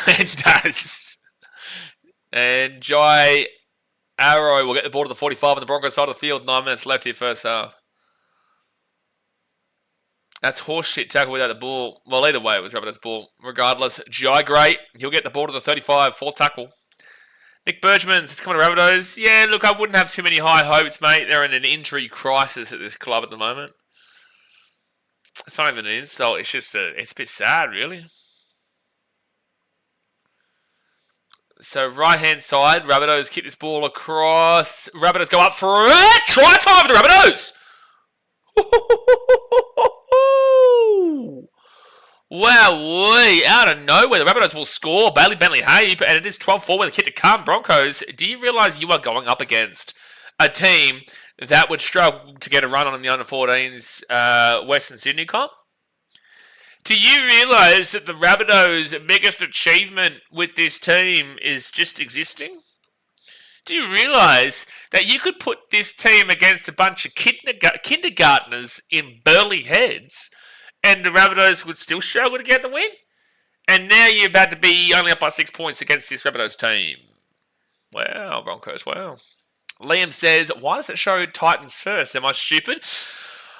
It does. And Jai Arrow will get the ball to the 45 on the Broncos side of the field. 9 minutes left here, first half. That's horseshit tackle without the ball. Well, either way, it was Rabbitohs ball. Regardless, Jai Great, he'll get the ball to the 35, 4th tackle. Nick Bergman's, it's coming to Rabbitohs. Yeah, look, I wouldn't have too many high hopes, mate. They're in an injury crisis at this club at the moment. It's not even an insult. It's just it's a bit sad, really. So right-hand side, Rabbitohs kick this ball across. Rabbitohs go up for it. Try time for the Rabbitohs. Wow, out of nowhere, the Rabbitohs will score. Bailey Bentley-Hay, and it is 12-4 with a kick to come. Broncos, do you realise you are going up against a team that would struggle to get a run on in the under-14s Western Sydney comp? Do you realise that the Rabbitohs' biggest achievement with this team is just existing? Do you realise that you could put this team against a bunch of kindergartners in Burleigh Heads and the Rabbitohs would still struggle to get the win? And now you're about to be only up by 6 points against this Rabbitohs team. Wow, Broncos, wow. Liam says, why does it show Titans first? Am I stupid?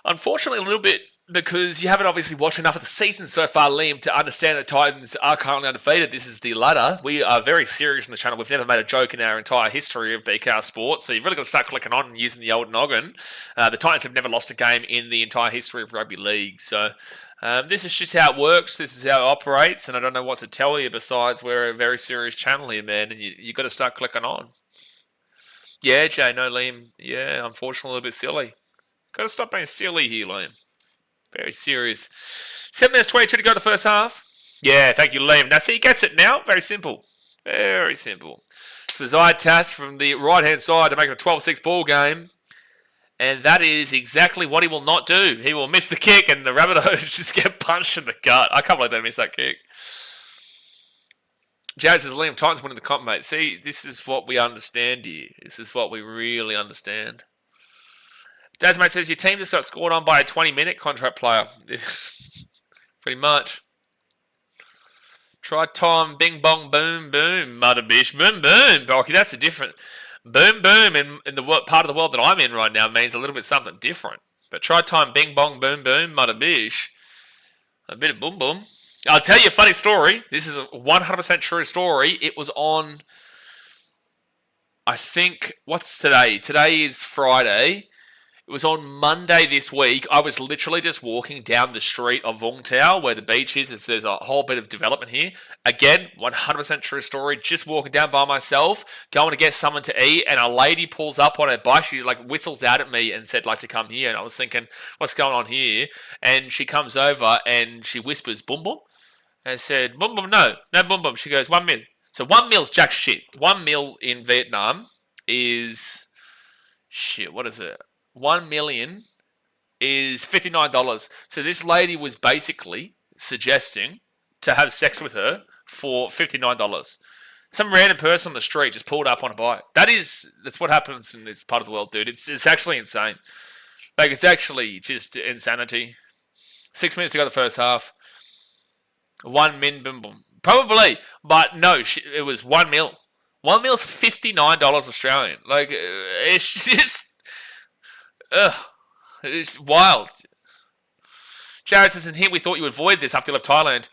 Unfortunately, a little bit, because you haven't obviously watched enough of the season so far, Liam, to understand that Titans are currently undefeated. This is the ladder. We are very serious on the channel. We've never made a joke in our entire history of BKR Sports, so you've really got to start clicking on and using the old noggin. The Titans have never lost a game in the entire history of rugby league, so this is just how it works. This is how it operates, and I don't know what to tell you besides we're a very serious channel here, man, and you've got to start clicking on. Yeah, Jay, no, Liam. Yeah, unfortunately, a little bit silly. Got to stop being silly here, Liam. Very serious. 7 minutes 22 to go to the first half. Yeah, thank you, Liam. Now, see, he gets it now. Very simple. Very simple. So, Zai Tass from the right-hand side to make it a 12-6 ball game. And that is exactly what he will not do. He will miss the kick, and the Rabbitohs just get punched in the gut. I can't believe they missed that kick. Jared says, Liam, Titans winning the comp, mate. See, this is what we understand here. This is what we really understand. Dad's mate says, your team just got scored on by a 20-minute contract player. Pretty much. Try time, bing, bong, boom, boom, mother bish, boom, boom. Brocky, that's a different... Boom, boom in the part of the world that I'm in right now means a little bit something different. But try time, bing, bong, boom, boom, mother bish. A bit of boom, boom. I'll tell you a funny story. This is a 100% true story. It was on, I think, what's today? Today is Friday. It was on Monday this week. I was literally just walking down the street of Vung Tau, where the beach is. There's a whole bit of development here. Again, 100% true story. Just walking down by myself, going to get something to eat, and a lady pulls up on her bike. She like whistles out at me and said, like, to come here. And I was thinking, what's going on here? And she comes over and she whispers, boom, boom. And I said, boom, boom, no boom, boom. She goes, 1 mil. So 1 mil's jack shit. 1 mil in Vietnam is, shit, what is it? 1 million is $59. So this lady was basically suggesting to have sex with her for $59. Some random person on the street just pulled up on a bike. That's what happens in this part of the world, dude. It's actually insane. Like, it's actually just insanity. 6 minutes to go the first half. 1 min, boom, boom. Probably, but no, it was 1 mil. 1 mil's $59 Australian. Like, it's just... it's wild. Jared says in here, we thought you would avoid this after you left Thailand.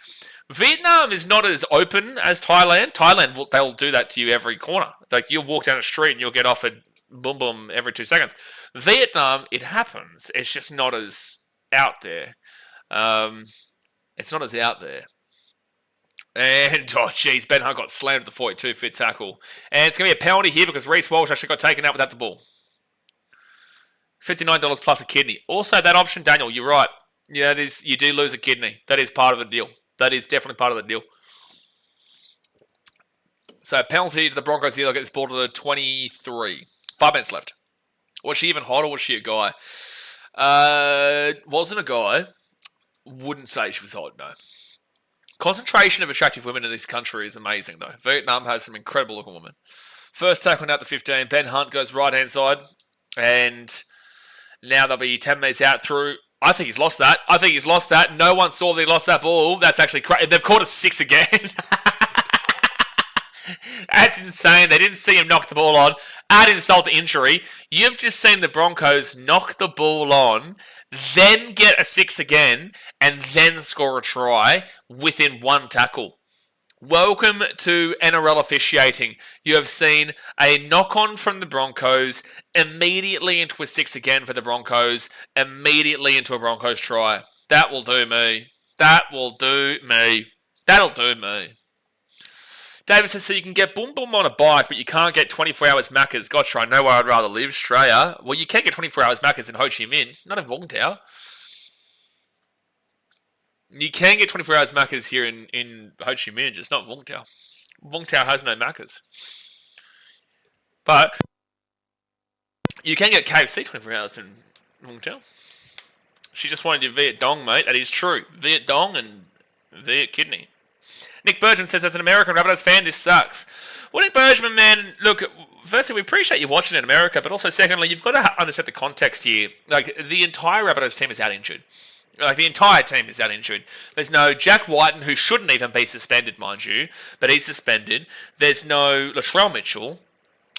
Vietnam is not as open as Thailand. Thailand, they'll do that to you every corner. Like, you'll walk down the street and you'll get offered boom boom every 2 seconds. Vietnam, it happens. It's just not as out there. It's not as out there. And, oh jeez, Ben Hunt got slammed at the 42 fit tackle. And it's going to be a penalty here because Reece Walsh actually got taken out without the ball. $59 plus a kidney. Also, that option, Daniel, you're right. Yeah, it is. You do lose a kidney. That is part of the deal. That is definitely part of the deal. So, penalty to the Broncos here. They'll get this ball to the 23. 5 minutes left. Was she even hot or was she a guy? Wasn't a guy. Wouldn't say she was hot, no. Concentration of attractive women in this country is amazing, though. Vietnam has some incredible looking women. First tackle out the 15. Ben Hunt goes right hand side. And now they'll be 10 metres out through. I think he's lost that. No one saw that he lost that ball. That's actually crazy. They've caught a 6 again. That's insane. They didn't see him knock the ball on. Add insult to injury. You've just seen the Broncos knock the ball on, then get a 6 again, and then score a try within one tackle. Welcome to NRL officiating. You have seen a knock-on from the Broncos, immediately into a 6 again for the Broncos, immediately into a Broncos try. That will do me. That'll do me. David says, so you can get Boom Boom on a bike, but you can't get 24 hours Maccas. Gotcha, I know where I'd rather live, Australia. Well, you can get 24 hours Maccas in Ho Chi Minh, not in Vung Tau. You can get 24 hours Maccas here in Ho Chi Minh, just not Vung Tau. Vung Tau has no Maccas. But you can get KFC 24 hours in Vung Tau. She just wanted your Viet Dong, mate. That is true. Viet Dong and Viet Kidney. Nick Bergman says, as an American Rabbitohs fan, this sucks. Well, Nick Bergman, man, look, firstly, we appreciate you watching in America, but also, secondly, you've got to understand the context here. Like, the entire Rabbitohs team is out injured. Like, the entire team is out injured. There's no Jack Whiten, who shouldn't even be suspended, mind you, but he's suspended. There's no Latrell Mitchell.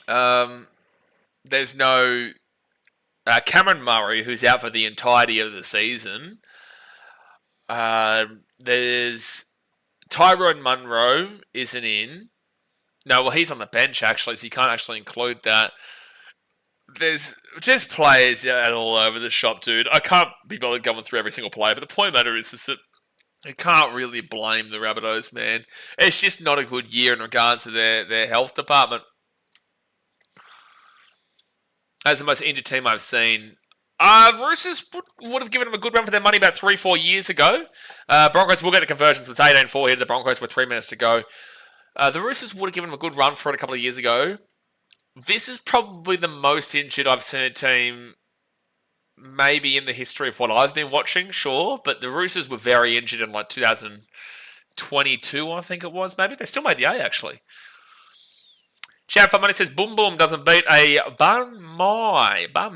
There's no Cameron Murray, who's out for the entirety of the season. There's Tyrone Munro isn't in. No, well, he's on the bench, actually, so you can't actually include that. There's just players out all over the shop, dude. I can't be bothered going through every single player, but the point of the matter is that you can't really blame the Rabbitohs, man. It's just not a good year in regards to their health department. As the most injured team I've seen. Roosters would have given them a good run for their money about 3-4 years ago. Broncos will get the conversions with 18-4 here to the Broncos with 3 minutes to go. The Roosters would have given them a good run for it a couple of years ago. This is probably the most injured I've seen a team maybe in the history of what I've been watching, sure. But the Roosters were very injured in like 2022, I think it was. Maybe they still made the A, actually. Chad for Money says, Boom Boom doesn't beat a Bun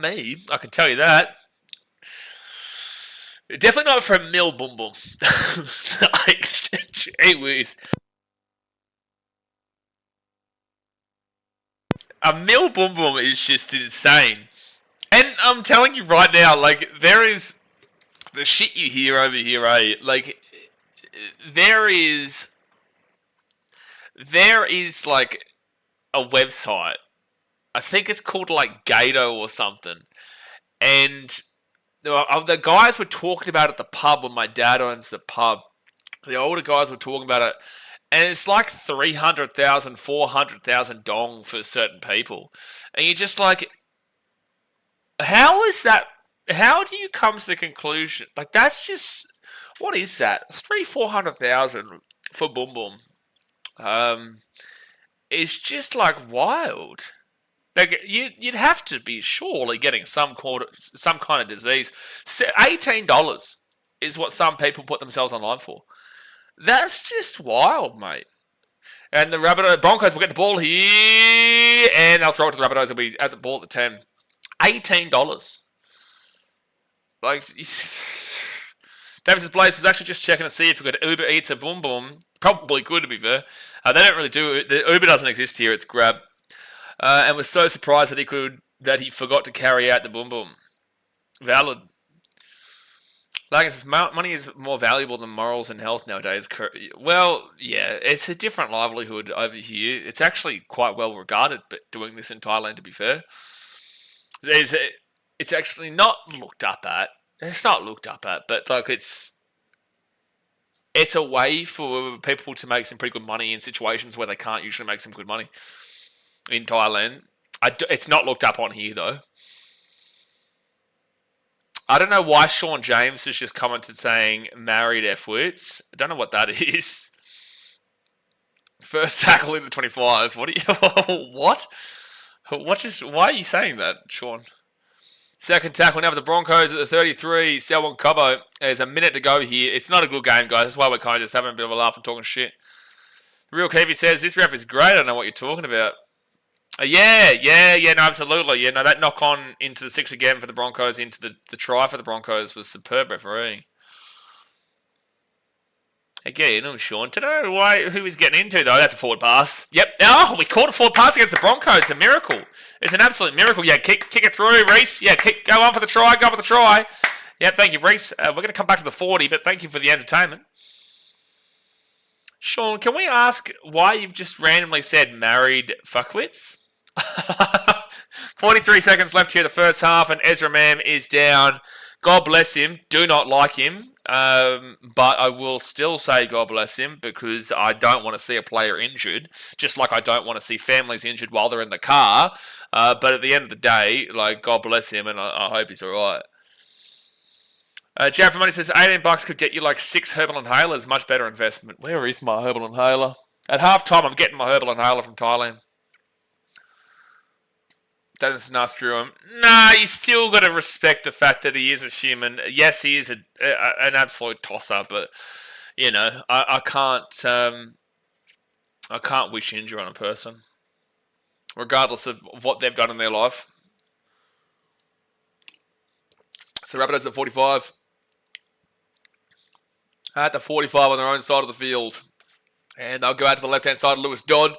me. I can tell you that. Definitely not from Mill Boom Boom. Gee whiz. A Mill Boom Boom is just insane. And I'm telling you right now, like, there is the shit you hear over here, eh? Like, there is like a website. I think it's called like Gato or something. And the guys were talking about it at the pub when my dad owns the pub. The older guys were talking about it. And it's like 300,000, 400,000 dong for certain people. And you're just like, how is that? How do you come to the conclusion? Like, that's just, what is that? 400,000 for Boom Boom. It's just like wild. Like, you'd have to be surely getting some kind of disease. $18 is what some people put themselves online for. That's just wild, mate. And the Broncos will get the ball here, and they'll throw it to the Rabbitohs. They'll be at the ball at the 10. $18. Like, Davis' Blaze was actually just checking to see if we could Uber Eats a Boom Boom. Probably could, to be fair. They don't really do it. The Uber doesn't exist here. It's Grab. And was so surprised that he forgot to carry out the Boom Boom. Valid. Like I says, money is more valuable than morals and health nowadays. Well, yeah, it's a different livelihood over here. It's actually quite well regarded, but doing this in Thailand, to be fair. It's actually not looked up at. It's not looked up at, but like it's a way for people to make some pretty good money in situations where they can't usually make some good money in Thailand. It's not looked up on here, though. I don't know why Sean James has just commented saying married F-words. I don't know what that is. First tackle in the 25. What? Why are you saying that, Sean? Second tackle now for the Broncos at the 33. Selwyn Cobbo. There's a minute to go here. It's not a good game, guys. That's why we're kind of just having a bit of a laugh and talking shit. Real Keevy says, this ref is great. I don't know what you're talking about. Yeah, no, absolutely. Yeah, no, that knock on into the 6 again for the Broncos, into the try for the Broncos was superb refereeing. Again, Sean, to know who he's getting into, though. That's a forward pass. Yep. Oh, we caught a forward pass against the Broncos. It's a miracle. It's an absolute miracle. Yeah, kick it through, Reese. Yeah, go on for the try. Go for the try. Yep, thank you, Reese. We're going to come back to the 40, but thank you for the entertainment. Sean, can we ask why you've just randomly said married fuckwits? 43 seconds left here, the first half, and Ezra Mam is down. God bless him. Do not like him. But I will still say God bless him because I don't want to see a player injured, just like I don't want to see families injured while they're in the car. But at the end of the day, like, God bless him, and I hope he's alright. Jared Money says $18 could get you like 6 herbal inhalers. Much better investment. Where is my herbal inhaler? At halftime, I'm getting my herbal inhaler from Thailand. Doesn't not screw him. Nah, you still got to respect the fact that he is a human. Yes, he is an absolute tosser, but you know, I can't wish injury on a person, regardless of what they've done in their life. So Rabbitohs at 45. At the 45 on their own side of the field. And they'll go out to the left-hand side of Lewis Dodd.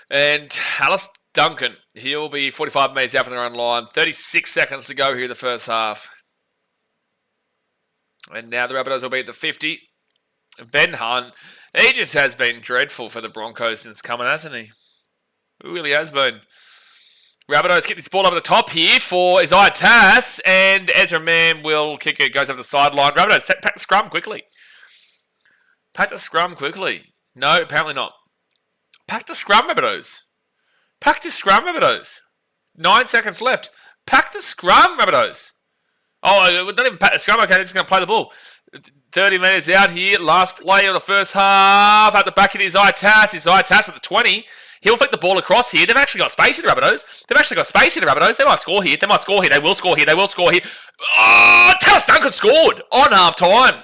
And Alice Duncan, he'll be 45 metres out from their own line. 36 seconds to go here in the first half. And now the Rabbitohs will be at the 50. Ben Hunt, he just has been dreadful for the Broncos since coming, hasn't he? He really has been. Rabbitohs get this ball over the top here for Isaiah Tass, and Ezra Mam will kick it, goes over the sideline. Rabbitohs pack the scrum quickly. Pack the scrum quickly. No, apparently not. Pack the scrum, Rabbitohs. Pack the scrum, Rabbitohs. 9 seconds left. Pack the scrum, Rabbitohs. Oh, not even pack the scrum. Okay, they're just going to play the ball. 30 metres out here. Last play of the first half. At the back of Isaiah Tass. Isaiah Tass at the 20. He'll flick the ball across here. They've actually got space here, the Rabbitohs. They might score here. They might score here. They will score here. Oh, Tallis Duncan scored on half-time.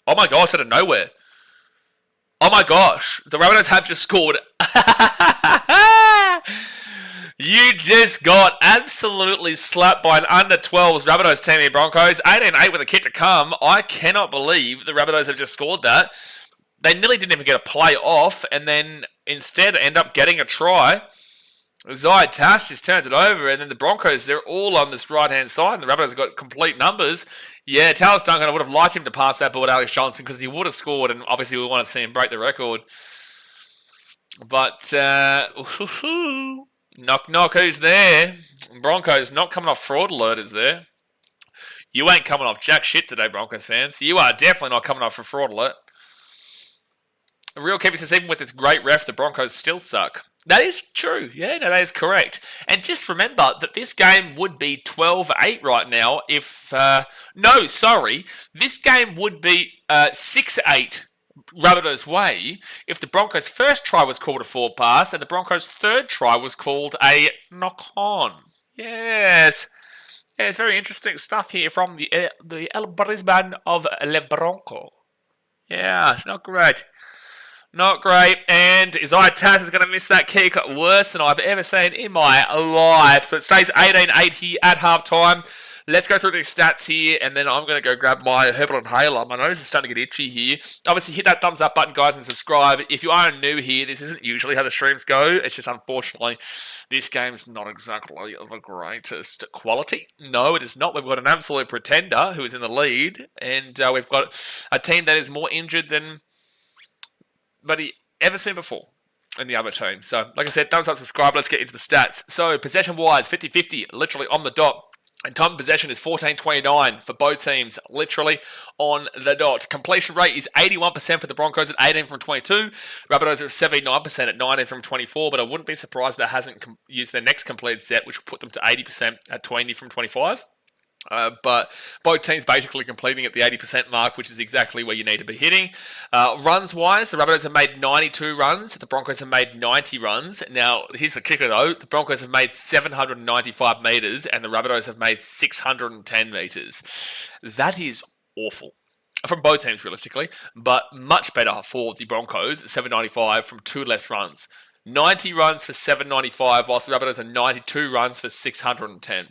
Oh my gosh, out of nowhere. Oh my gosh. The Rabbitohs have just scored. You just got absolutely slapped by an under-12s Rabbitohs team here, Broncos. 18-8 with a kick to come. I cannot believe the Rabbitohs have just scored that. They nearly didn't even get a play off, and then instead end up getting a try. Isaiah Tass just turns it over, and then the Broncos, they're all on this right-hand side, and the Rabbitohs got complete numbers. Yeah, Tallis Duncan, I would have liked him to pass that ball to Alex Johnson because he would have scored, and obviously we want to see him break the record. But, knock, knock, who's there? Broncos not coming off fraud alert is there. You ain't coming off jack shit today, Broncos fans. You are definitely not coming off a fraud alert. Real Kevin says, even with this great ref, the Broncos still suck. That is true. Yeah, no, that is correct. And just remember that this game would be 12-8 right now if... This game would be 6-8 Rabbitohs way if the Broncos' first try was called a forward pass and the Broncos' third try was called a knock-on. Yes. Yeah, it's very interesting stuff here from the El Brisbane of Le Bronco. Yeah, not great. Not great, and Isaiah Tass is going to miss that kick worse than I've ever seen in my life. So it stays 18-8 here at halftime. Let's go through these stats here, and then I'm going to go grab my herbal inhaler. My nose is starting to get itchy here. Obviously, hit that thumbs up button, guys, and subscribe. If you are new here, this isn't usually how the streams go. It's just, unfortunately, this game's not exactly of the greatest quality. No, it is not. We've got an absolute pretender who is in the lead, and we've got a team that is more injured than... but he ever seen before in the other team. So, like I said, thumbs up, subscribe. Let's get into the stats. So, possession-wise, 50-50, literally on the dot. And time of possession is 14-29 for both teams, literally on the dot. Completion rate is 81% for the Broncos at 18 from 22. Rabbitohs are 79% at 19 from 24, but I wouldn't be surprised if they hasn't used their next completed set, which will put them to 80% at 20 from 25. But both teams basically completing at the 80% mark, which is exactly where you need to be hitting. Runs-wise, the Rabbitohs have made 92 runs. The Broncos have made 90 runs. Now, here's the kicker, though. The Broncos have made 795 metres, and the Rabbitohs have made 610 metres. That is awful. From both teams, realistically, but much better for the Broncos, 795 from 2 less runs. 90 runs for 795, whilst the Rabbitohs are 92 runs for 610.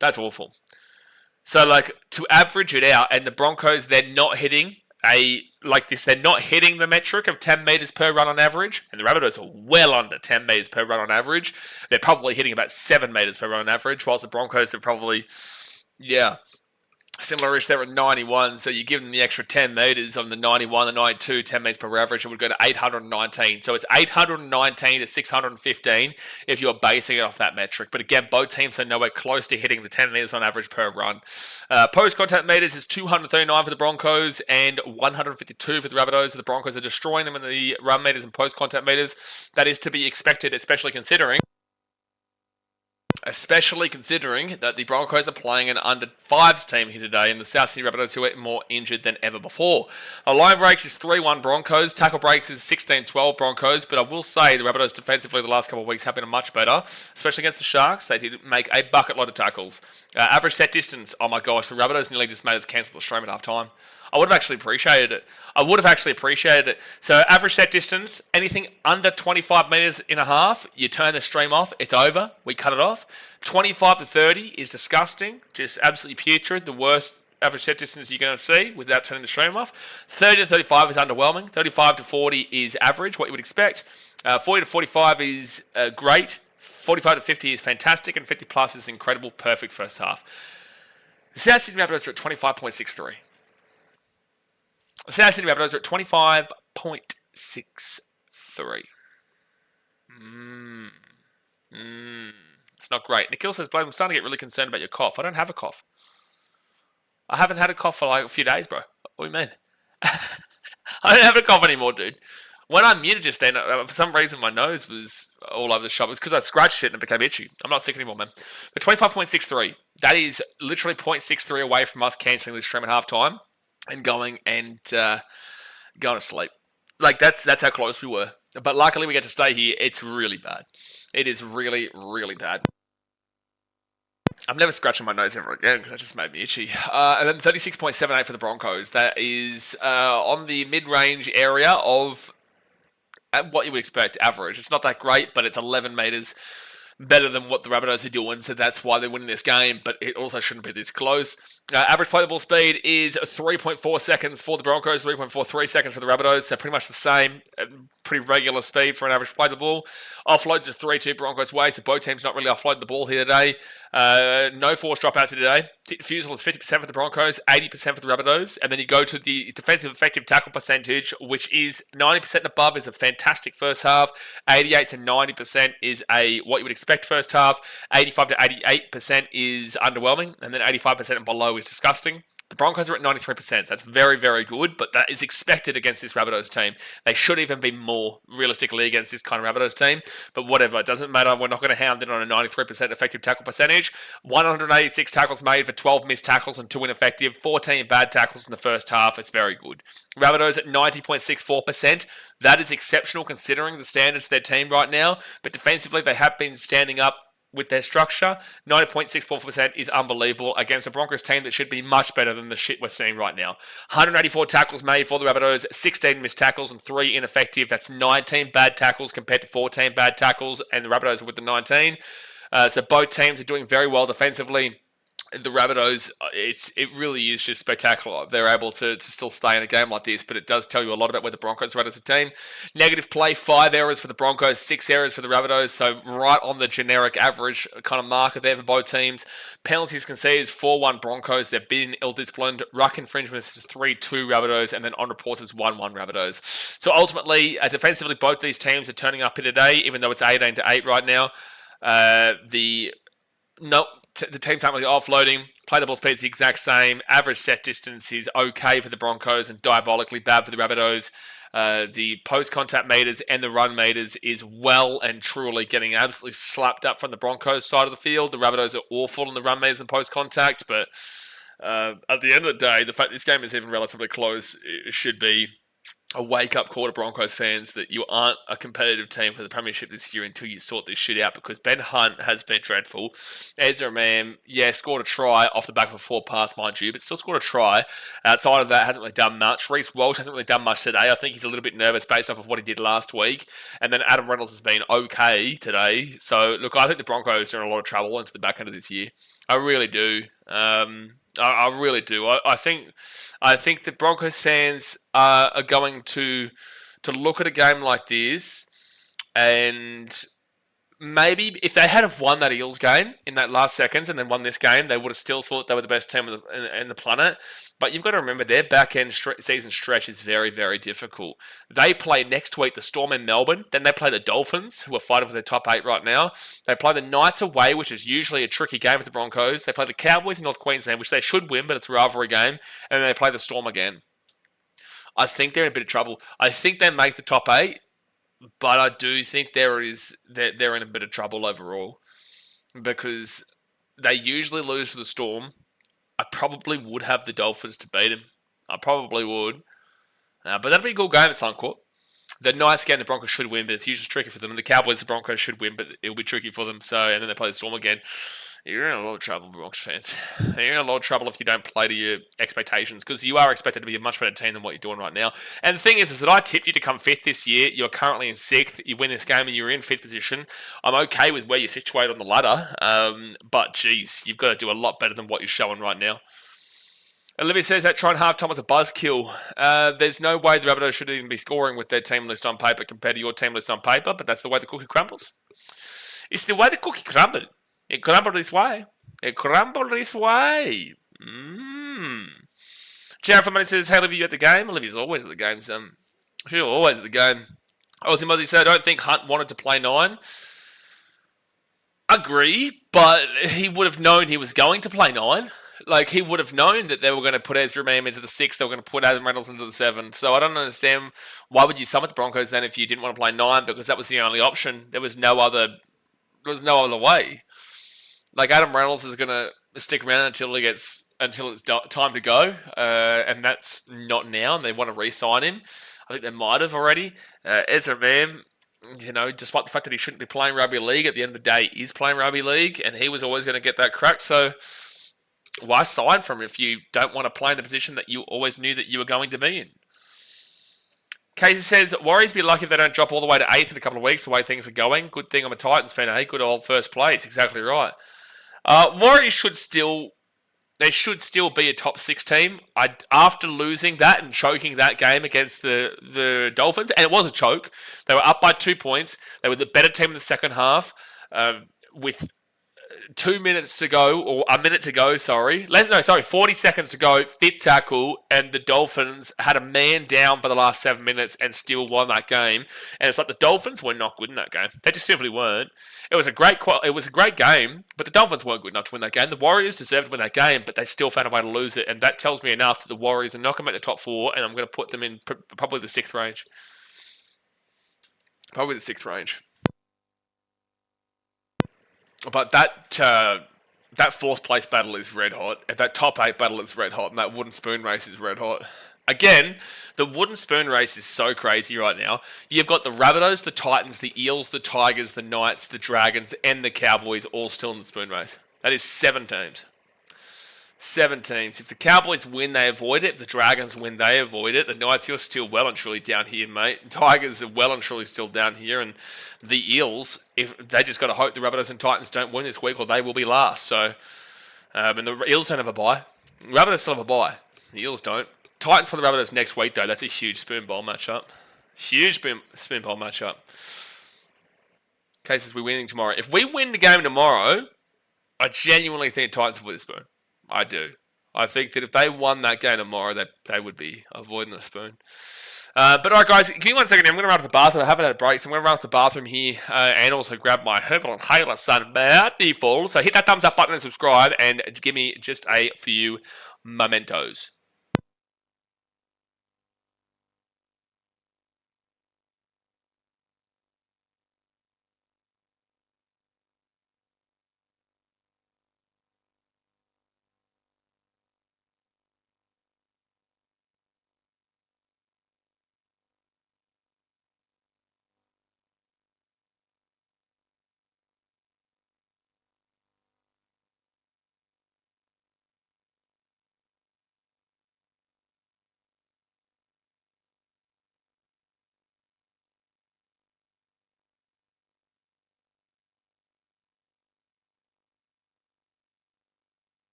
That's awful. So, like, to average it out, and the Broncos, they're not hitting they're not hitting the metric of 10 metres per run on average, and the Rabbitohs are well under 10 metres per run on average. They're probably hitting about 7 metres per run on average, whilst the Broncos are probably, similar-ish. They're at 91, so you give them the extra 10 metres on the 91, the 92, 10 metres per average, it would go to 819. So it's 819 to 615 if you're basing it off that metric. But again, both teams are nowhere close to hitting the 10 metres on average per run. Post-contact metres is 239 for the Broncos and 152 for the Rabbitohs. So the Broncos are destroying them in the run metres and post-contact metres. That is to be expected, especially considering that the Broncos are playing an under-5s team here today, and the South Sydney Rabbitohs who are more injured than ever before. Line breaks is 3-1 Broncos, tackle breaks is 16-12 Broncos, but I will say the Rabbitohs defensively the last couple of weeks have been much better, especially against the Sharks. They did make a bucket load of tackles. Average set distance, oh my gosh, the Rabbitohs nearly just made us cancel the stream at half time. I would have actually appreciated it. So average set distance, anything under 25 metres in a half, you turn the stream off, it's over, we cut it off. 25 to 30 is disgusting, just absolutely putrid, the worst average set distance you're going to see without turning the stream off. 30 to 35 is underwhelming. 35 to 40 is average, what you would expect. 40 to 45 is great. 45 to 50 is fantastic, and 50 plus is incredible, perfect first half. The South Sydney Rabbitohs are at 25.63. The South Sydney Rabbitohs are at 25.63. It's not great. Nikhil says, Blade, I'm starting to get really concerned about your cough. I don't have a cough. I haven't had a cough for like a few days, bro. What do you mean? I don't have a cough anymore, dude. When I muted just then, for some reason my nose was all over the shop. It was because I scratched it and it became itchy. I'm not sick anymore, man. But 25.63. That is literally 0.63 away from us cancelling this stream at halftime and going to sleep. Like, that's how close we were. But luckily we get to stay here. It's really bad. It is really, really bad. I'm never scratching my nose ever again because that just made me itchy. And then 36.78 for the Broncos. That is on the mid-range area of what you would expect, average. It's not that great, but it's 11 metres better than what the Rabbitohs are doing, so that's why they're winning this game, but it also shouldn't be this close. Average play the ball speed is 3.4 seconds for the Broncos, 3.43 seconds for the Rabbitohs, so pretty much the same, pretty regular speed for an average play the ball. Offloads is 3-2 Broncos way, so both teams not really offloading the ball here today. No forced dropouts today. Defusal is 50% for the Broncos, 80% for the Rabbitohs, and then you go to the defensive effective tackle percentage, which is 90% and above is a fantastic first half, 88 to 90% is what you would expect first half, 85 to 88% is underwhelming, and then 85% and below is disgusting. The Broncos are at 93%, so that's very, very good, but that is expected against this Rabbitohs team. They should even be more, realistically, against this kind of Rabbitohs team, but whatever, it doesn't matter. We're not going to hound it on a 93% effective tackle percentage. 186 tackles made for 12 missed tackles and 2 ineffective, 14 bad tackles in the first half. It's very good. Rabbitohs at 90.64%. That is exceptional considering the standards of their team right now, but defensively they have been standing up with their structure. 90.64% is unbelievable against a Broncos team that should be much better than the shit we're seeing right now. 184 tackles made for the Rabbitohs, 16 missed tackles and 3 ineffective. That's 19 bad tackles compared to 14 bad tackles, and the Rabbitohs are with the 19. So both teams are doing very well defensively. The Rabbitohs, it really is just spectacular. They're able to still stay in a game like this, but it does tell you a lot about where the Broncos are at as a team. Negative play, 5 errors for the Broncos, 6 errors for the Rabbitohs, so right on the generic average kind of marker there for both teams. Penalties conceded is 4-1 Broncos. They've been ill-disciplined. Ruck infringements is 3-2 Rabbitohs, and then on reports is 1-1 Rabbitohs. So ultimately, defensively, both these teams are turning up here today, even though it's 18-8 right now. The teams aren't really offloading. Play the ball speed is the exact same. Average set distance is okay for the Broncos and diabolically bad for the Rabbitohs. The post-contact meters and the run meters is well and truly getting absolutely slapped up from the Broncos side of the field. The Rabbitohs are awful in the run meters and post-contact, but at the end of the day, the fact this game is even relatively close, it should be a wake-up call to Broncos fans that you aren't a competitive team for the premiership this year until you sort this shit out, because Ben Hunt has been dreadful. Ezra Mam, scored a try off the back of a 4-pass, mind you, but still scored a try. Outside of that, hasn't really done much. Reece Walsh hasn't really done much today. I think he's a little bit nervous based off of what he did last week. And then Adam Reynolds has been okay today. So, look, I think the Broncos are in a lot of trouble into the back end of this year. I really do. I really do. I think the Broncos fans are going to look at a game like this, and maybe if they had have won that Eels game in that last seconds and then won this game, they would have still thought they were the best team in the planet. But you've got to remember, their back-end season stretch is very, very difficult. They play next week the Storm in Melbourne. Then they play the Dolphins, who are fighting for their top 8 right now. They play the Knights away, which is usually a tricky game with the Broncos. They play the Cowboys in North Queensland, which they should win, but it's a rivalry game. And then they play the Storm again. I think they're in a bit of trouble. I think they make the top 8, but I do think they're in a bit of trouble overall, because they usually lose to the Storm. I probably would have the Dolphins to beat them. I probably would. But that'd be a good game at Suncorp. The Knights game, the Broncos should win, but it's usually tricky for them. And the Cowboys, the Broncos should win, but it'll be tricky for them. So, and then they play the Storm again. You're in a lot of trouble, Broncos fans. You're in a lot of trouble if you don't play to your expectations, because you are expected to be a much better team than what you're doing right now. And the thing is that I tipped you to come 5th this year. You're currently in 6th. You win this game and you're in 5th position. I'm okay with where you're situated on the ladder. But, geez, you've got to do a lot better than what you're showing right now. Olivia says that trying half-time was a buzzkill. There's no way the Rabbitohs should even be scoring with their team list on paper compared to your team list on paper, but that's the way the cookie crumbles. It's the way the cookie crumbled. It crumbled this way. It crumbled this way. Jared from Money says, hey, Olivia, you at the game? Olivia's always at the game, son. She's always at the game. Aussie Muzzy said, I don't think Hunt wanted to play 9. Agree, but he would have known he was going to play 9. Like, he would have known that they were going to put Ezra Mam into the 6, they were going to put Adam Reynolds into the 7. So I don't understand, why would you summon the Broncos then if you didn't want to play 9? Because that was the only option. There was no other way. Like, Adam Reynolds is going to stick around until it's time to go, and that's not now, and they want to re-sign him. I think they might have already. Ezra Mam, despite the fact that he shouldn't be playing rugby league, at the end of the day, he is playing rugby league, and he was always going to get that crack. So why sign for him if you don't want to play in the position that you always knew that you were going to be in? Casey says, Warriors be lucky if they don't drop all the way to 8th in a couple of weeks, the way things are going. Good thing I'm a Titans fan, eh? Good old first place. Exactly right. Warriors should still be a top 6 team. After losing that and choking that game against the Dolphins, and it was a choke, they were up by 2 points. They were the better team in the second half, with 2 minutes to go, or a minute to go, 40 seconds to go, fit tackle, and the Dolphins had a man down for the last 7 minutes and still won that game. And it's like the Dolphins were not good in that game. They just simply weren't. It was a great game, but the Dolphins weren't good enough to win that game. The Warriors deserved to win that game, but they still found a way to lose it, and that tells me enough that the Warriors are not going to make the top 4, and I'm going to put them in probably the 6th range. Probably the 6th range. But that 4th place battle is red hot. And that top 8 battle is red hot. And that wooden spoon race is red hot. Again, the wooden spoon race is so crazy right now. You've got the Rabbitohs, the Titans, the Eels, the Tigers, the Knights, the Dragons, and the Cowboys all still in the spoon race. That is 7 teams. 7 teams. If the Cowboys win, they avoid it. If the Dragons win, they avoid it. The Knights, you're still well and truly down here, mate. Tigers are well and truly still down here. And the Eels, if they just got to hope the Rabbitohs and Titans don't win this week, or they will be last. So, and the Eels don't have a bye. The Rabbitohs still have a bye. The Eels don't. Titans for the Rabbitohs next week, though. That's a huge spoon bowl matchup. Huge spoon bowl matchup. Cases we're winning tomorrow. If we win the game tomorrow, I genuinely think Titans will win the spoon. I do. I think that if they won that game tomorrow, they would be avoiding the spoon. But alright guys, give me 1 second. I'm going to run to the bathroom. I haven't had a break, so I'm going to run to the bathroom here and also grab my herbal inhaler Sunbountiful. So hit that thumbs up button and subscribe, and give me just a few mementos.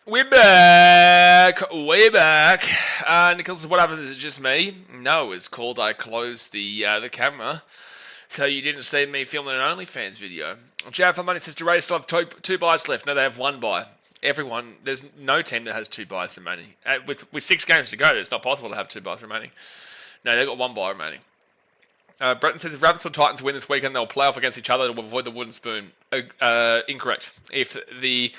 We're back. Way back. Nicholas says, what happens? Is it just me? No, it's called I closed the camera. So you didn't see me filming an OnlyFans video. Jared for Money says, do Raiders still have two buys left? No, they have one buy. Everyone, there's no team that has two buys remaining. With 6 games to go, it's not possible to have 2 buys remaining. No, they've got 1 buy remaining. Breton says, if Rabbits or Titans win this weekend, they'll play off against each other to avoid the wooden spoon. Incorrect. If the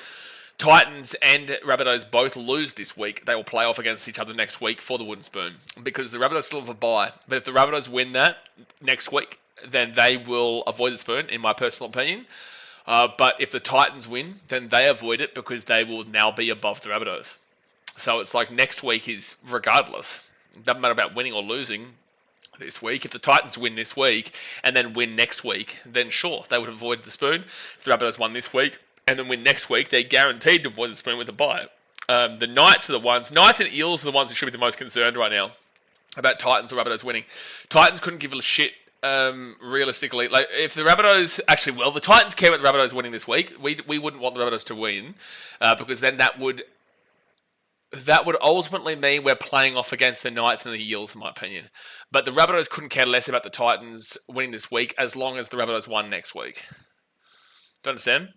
Titans and Rabbitohs both lose this week, they will play off against each other next week for the wooden spoon. Because the Rabbitohs still have a bye. But if the Rabbitohs win that next week, then they will avoid the spoon, in my personal opinion. But if the Titans win, then they avoid it because they will now be above the Rabbitohs. So it's like next week is regardless. It doesn't matter about winning or losing this week. If the Titans win this week and then win next week, then sure, they would avoid the spoon. If the Rabbitohs won this week and then win next week, they're guaranteed to avoid the spoon with a bye. The Knights are the ones. Knights and Eels are the ones who should be the most concerned right now about Titans or Rabbitohs winning. Titans couldn't give a shit. Realistically, like if the Rabbitohs actually, well, the Titans care about the Rabbitohs winning this week. We wouldn't want the Rabbitohs to win because then that would ultimately mean we're playing off against the Knights and the Eels, in my opinion. But the Rabbitohs couldn't care less about the Titans winning this week as long as the Rabbitohs won next week. Do you understand?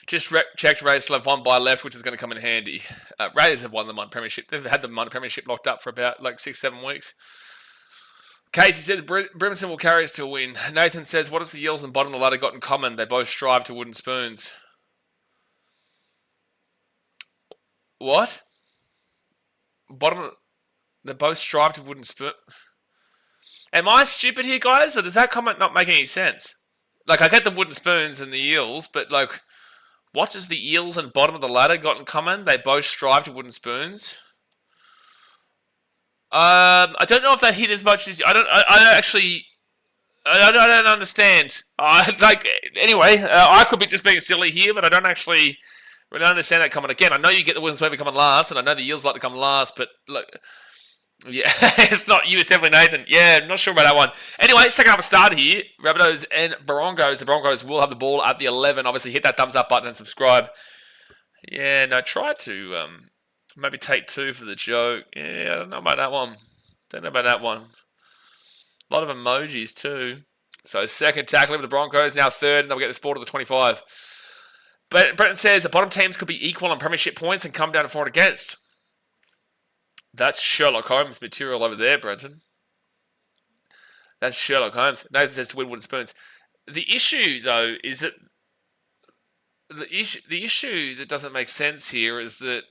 Just checked. Raiders still have 1 bye left, which is going to come in handy. Raiders have won the Minor Premiership. They've had the Minor Premiership locked up for about 6-7 weeks. Casey says, Brimson will carry us to a win. Nathan says, what has the Eels and bottom of the ladder got in common? They both strive to wooden spoons. What? They both strive to wooden spoon. Am I stupid here, guys? Or does that comment not make any sense? Like, I get the wooden spoons and the Eels, but like, what does the Eels and bottom of the ladder got in common? They both strive to wooden spoons. I don't know if that hit as much as I don't understand. Anyway, I could be just being silly here, but I don't actually really understand that comment. Again, I know you get the wooden spoon coming last, and I know the Eels like to come last, but look, yeah, it's not you, it's definitely Nathan. Yeah, I'm not sure about that one. Anyway, second half start here. Rabbitohs and Broncos. The Broncos will have the ball at the 11. Obviously, hit that thumbs up button and subscribe. Yeah, no, try to maybe take 2 for the joke. Yeah, I don't know about that one. A lot of emojis too. So second tackle of the Broncos, now third, and they'll get the ball to the 25. But Brenton says the bottom teams could be equal on premiership points and come down to for and against. That's Sherlock Holmes material over there, Brenton. That's Sherlock Holmes. Nathan says to win wooden spoons. The issue, though, is that the issue that doesn't make sense here is that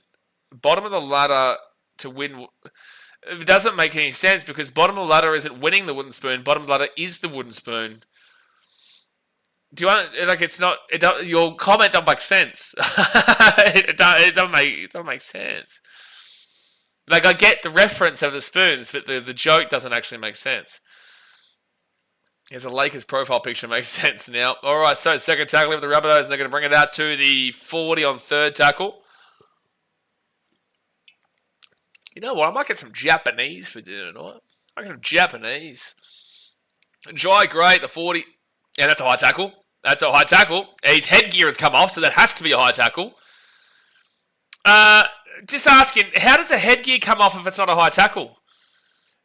bottom of the ladder to win, it doesn't make any sense because bottom of the ladder isn't winning the wooden spoon. Bottom of the ladder is the wooden spoon. Do you want it's not? Your comment don't make sense. it don't make sense. Like I get the reference of the spoons, but the joke doesn't actually make sense. Here's a Lakers profile picture makes sense now. All right, so second tackle of the Rabbitohs, and they're going to bring it out to the 40 on third tackle. You know what? I might get some Japanese for dinner tonight. I get some Japanese. Jai, great, the 40. Yeah, that's a high tackle. That's a high tackle. His headgear has come off, so that has to be a high tackle. Just asking, how does a headgear come off if it's not a high tackle?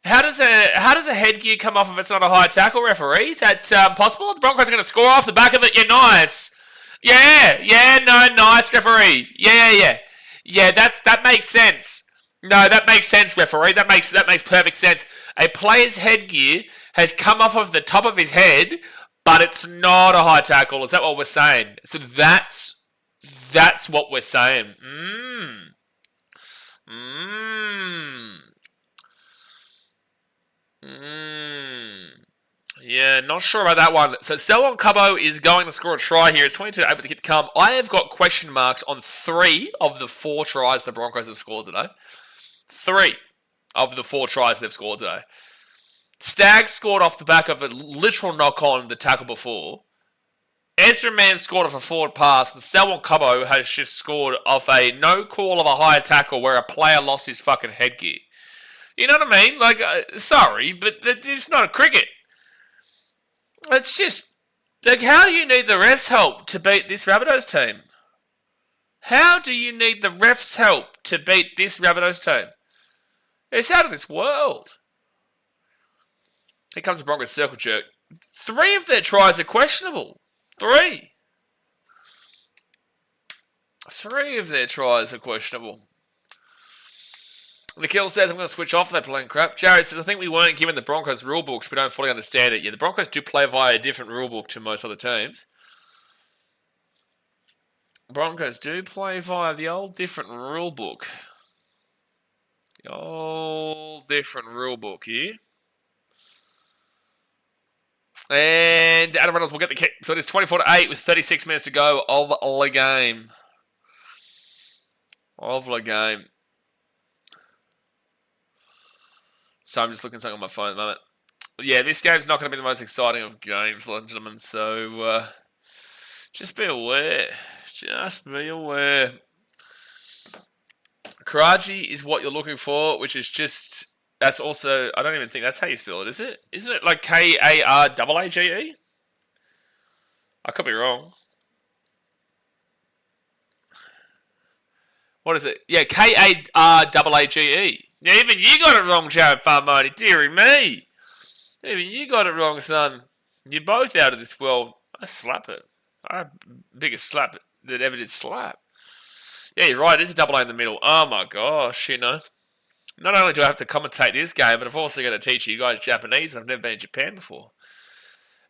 How does a headgear come off if it's not a high tackle, referee? Is that possible? The Broncos are going to score off the back of it. Yeah, nice. Yeah, no, nice, referee. Yeah, that makes sense. No, that makes sense, referee. That makes perfect sense. A player's headgear has come off of the top of his head, but it's not a high tackle. Is that what we're saying? So that's what we're saying. Yeah, not sure about that one. So Selwyn Cubbo is going to score a try here. It's 22 able to get to come. I have got question marks on 3 of the 4 tries the Broncos have scored today. 3 of the 4 tries they've scored today. Staggs scored off the back of a literal knock on the tackle before. Ezra Mann scored off a forward pass. And Selwyn Cubbo has just scored off a no call of a higher tackle where a player lost his fucking headgear. You know what I mean? Like, sorry, but it's not a cricket. It's just, like, how do you need the refs' help to beat this Rabbitohs team? How do you need the refs' help to beat this Rabbitohs team? It's out of this world. Here comes the Broncos circle jerk. 3 of their tries are questionable. 3. 3 of their tries are questionable. Nikhil says, I'm going to switch off that playing crap. Jared says, I think we weren't given the Broncos rule books. We don't fully understand it. Yeah, the Broncos do play via a different rule book to most other teams. Broncos do play via the old different rule book. The old different rule book here. And Adam Reynolds will get the kick. So it is 24-8 with 36 minutes to go of the game. Of the game. So I'm just looking at something on my phone at the moment. Yeah, this game's not going to be the most exciting of games, ladies and gentlemen. So just be aware. Just be aware. Karaji is what you're looking for, which is just... That's also... I don't even think that's how you spell it, is it? Isn't it like K-A-R-A-A-G-E? I could be wrong. What is it? Yeah, K-A-R-A-A-G-E. Yeah, even you got it wrong, Jared Farmoni. Deary me. Even you got it wrong, son. You're both out of this world. I slap it. Biggest slap that ever did slap. Yeah, you're right. There's a double A in the middle. Oh, my gosh, you know. Not only do I have to commentate this game, but I've also got to teach you guys Japanese. I've never been in Japan before.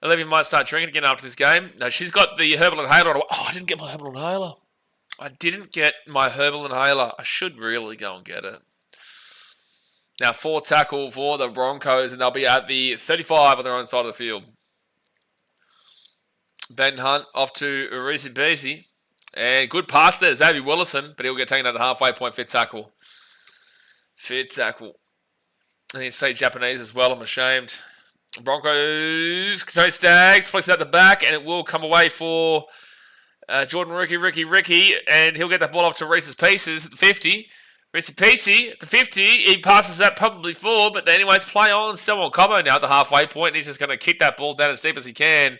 Olivia might start drinking again after this game. No, she's got the herbal inhaler. Oh, I didn't get my herbal inhaler. I should really go and get it. Now, 4 tackle for the Broncos, and they'll be at the 35 on their own side of the field. Ben Hunt off to Reese Beasy. And good pass there, Xavier Willison, but he'll get taken at the halfway point. Fit tackle. Fit tackle. I need to say Japanese as well, I'm ashamed. Broncos, Tony Staggs, flicks it at the back, and it will come away for Jordan Ricky, and he'll get that ball off to Reese's Pieces at the 50. Reese's Pieces at the 50, he passes that probably forward, but anyways, play on. Selwyn Cobbo now at the halfway point, and he's just going to kick that ball down as deep as he can.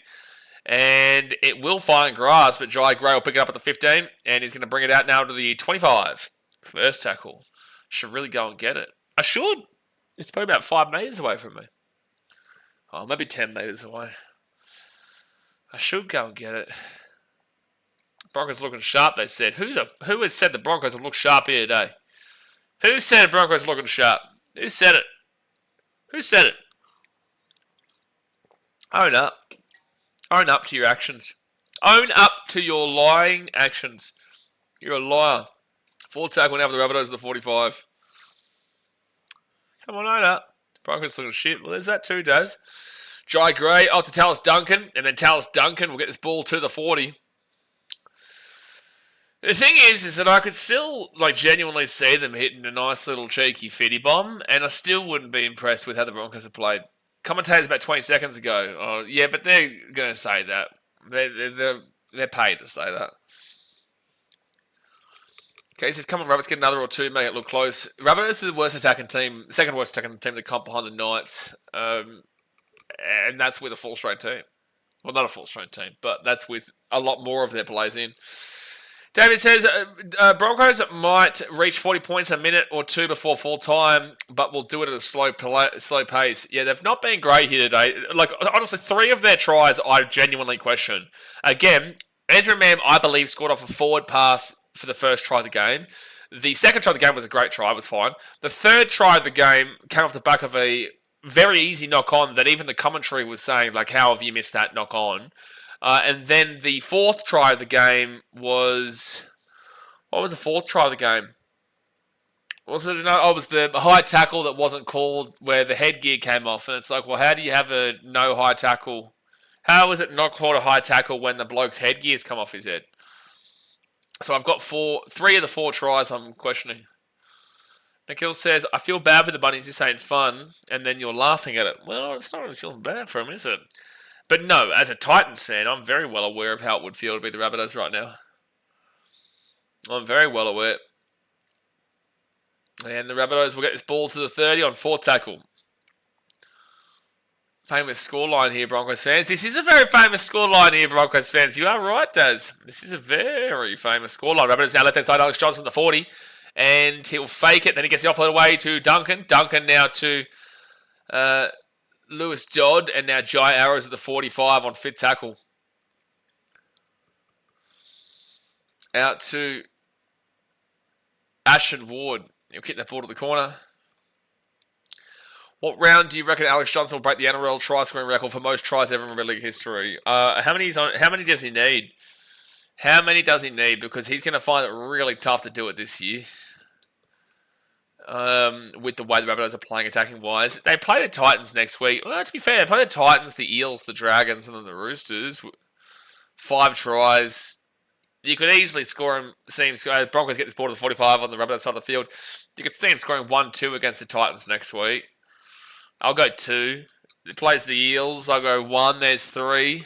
And it will find grass, but Jai Gray will pick it up at the 15, and he's going to bring it out now to the 25. First tackle. Should really go and get it. I should. It's probably about 5 metres away from me. Oh, maybe 10 metres away. I should go and get it. Broncos looking sharp, they said. Who has said the Broncos will look sharp here today? Who said the Broncos are looking sharp? Who said it? Who said it? Own up. Own up to your actions. Own up to your lying actions. You're a liar. 4 tackle now for the Rabbitohs at the 45. Come on, own up. Broncos looking shit. Well, there's that too, Daz. Jai Gray off to Tallis Duncan, and then Tallis Duncan will get this ball to the 40. The thing is that I could still genuinely see them hitting a nice little cheeky fitty bomb, and I still wouldn't be impressed with how the Broncos have played. Commentators about 20 seconds ago, oh yeah, but they're going to say that. They're paid to say that. Okay, he says, come on, Rabbits, get another or 2, make it look close. Rabbits are the worst attacking team, the second worst attacking team to comp behind the Knights, and that's with a full-strength team. Well, not a full-strength team, but that's with a lot more of their plays in. David says, Broncos might reach 40 points a minute or 2 before full time, but will do it at a slow pace. Yeah, they've not been great here today. Honestly, 3 of their tries I genuinely question. Again, Ezra Mam, I believe, scored off a forward pass for the first try of the game. The second try of the game was a great try, it was fine. The third try of the game came off the back of a very easy knock-on that even the commentary was saying, how have you missed that knock-on? And then the 4th try of the game was... What was the 4th try of the game? Was it? No, it was the high tackle that wasn't called where the headgear came off. And it's well, how do you have a no high tackle? How is it not called a high tackle when the bloke's headgear's come off his head? So I've got 3 of the 4 tries I'm questioning. Nikhil says, I feel bad for the bunnies. This ain't fun. And then you're laughing at it. Well, it's not really feeling bad for him, is it? But no, as a Titans fan, I'm very well aware of how it would feel to be the Rabbitohs right now. I'm very well aware. And the Rabbitohs will get this ball to the 30 on 4th tackle. Famous scoreline here, Broncos fans. This is a very famous scoreline here, Broncos fans. You are right, Daz. This is a very famous scoreline. Rabbitohs now left-hand side, Alex Johnson, the 40. And he'll fake it. Then he gets the offload away to Duncan. Duncan now to Lewis Dodd. And now Jai Arrows at the 45 on fit tackle. Out to Ashton Ward. He'll kick that ball to the corner. What round do you reckon Alex Johnson will break the NRL try scoring record for most tries ever in rugby league history? How many does he need? How many does he need? Because he's going to find it really tough to do it this year. With the way the Rabbitohs are playing attacking wise. They play the Titans next week. Well, to be fair, they play the Titans, the Eels, the Dragons, and then the Roosters. 5 tries. You could easily score him. See him score. Broncos get this ball to the 45 on the Rabbitohs side of the field. You could see him scoring 1-2 against the Titans next week. I'll go 2. It plays the Eels. I'll go 1. There's 3.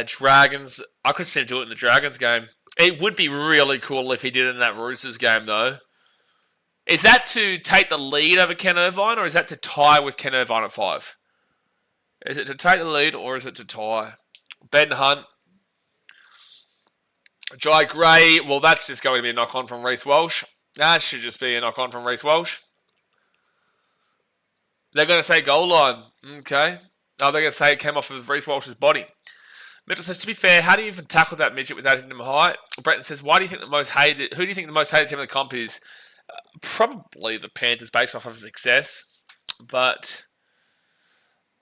Dragons. I could see him do it in the Dragons game. It would be really cool if he did it in that Roosters game, though. Is that to take the lead over Ken Irvine, or is that to tie with Ken Irvine at 5? Is it to take the lead, or is it to tie? Ben Hunt. Jai Gray. Well, that's just going to be a knock-on from Reece Walsh. That should just be a knock-on from Reece Walsh. They're going to say goal line. Okay. Oh, they're going to say it came off of Reece Walsh's body. Mitchell says, to be fair, how do you even tackle that midget without hitting him high? Bretton says, who do you think the most hated team in the comp is? Probably the Panthers based off of success. But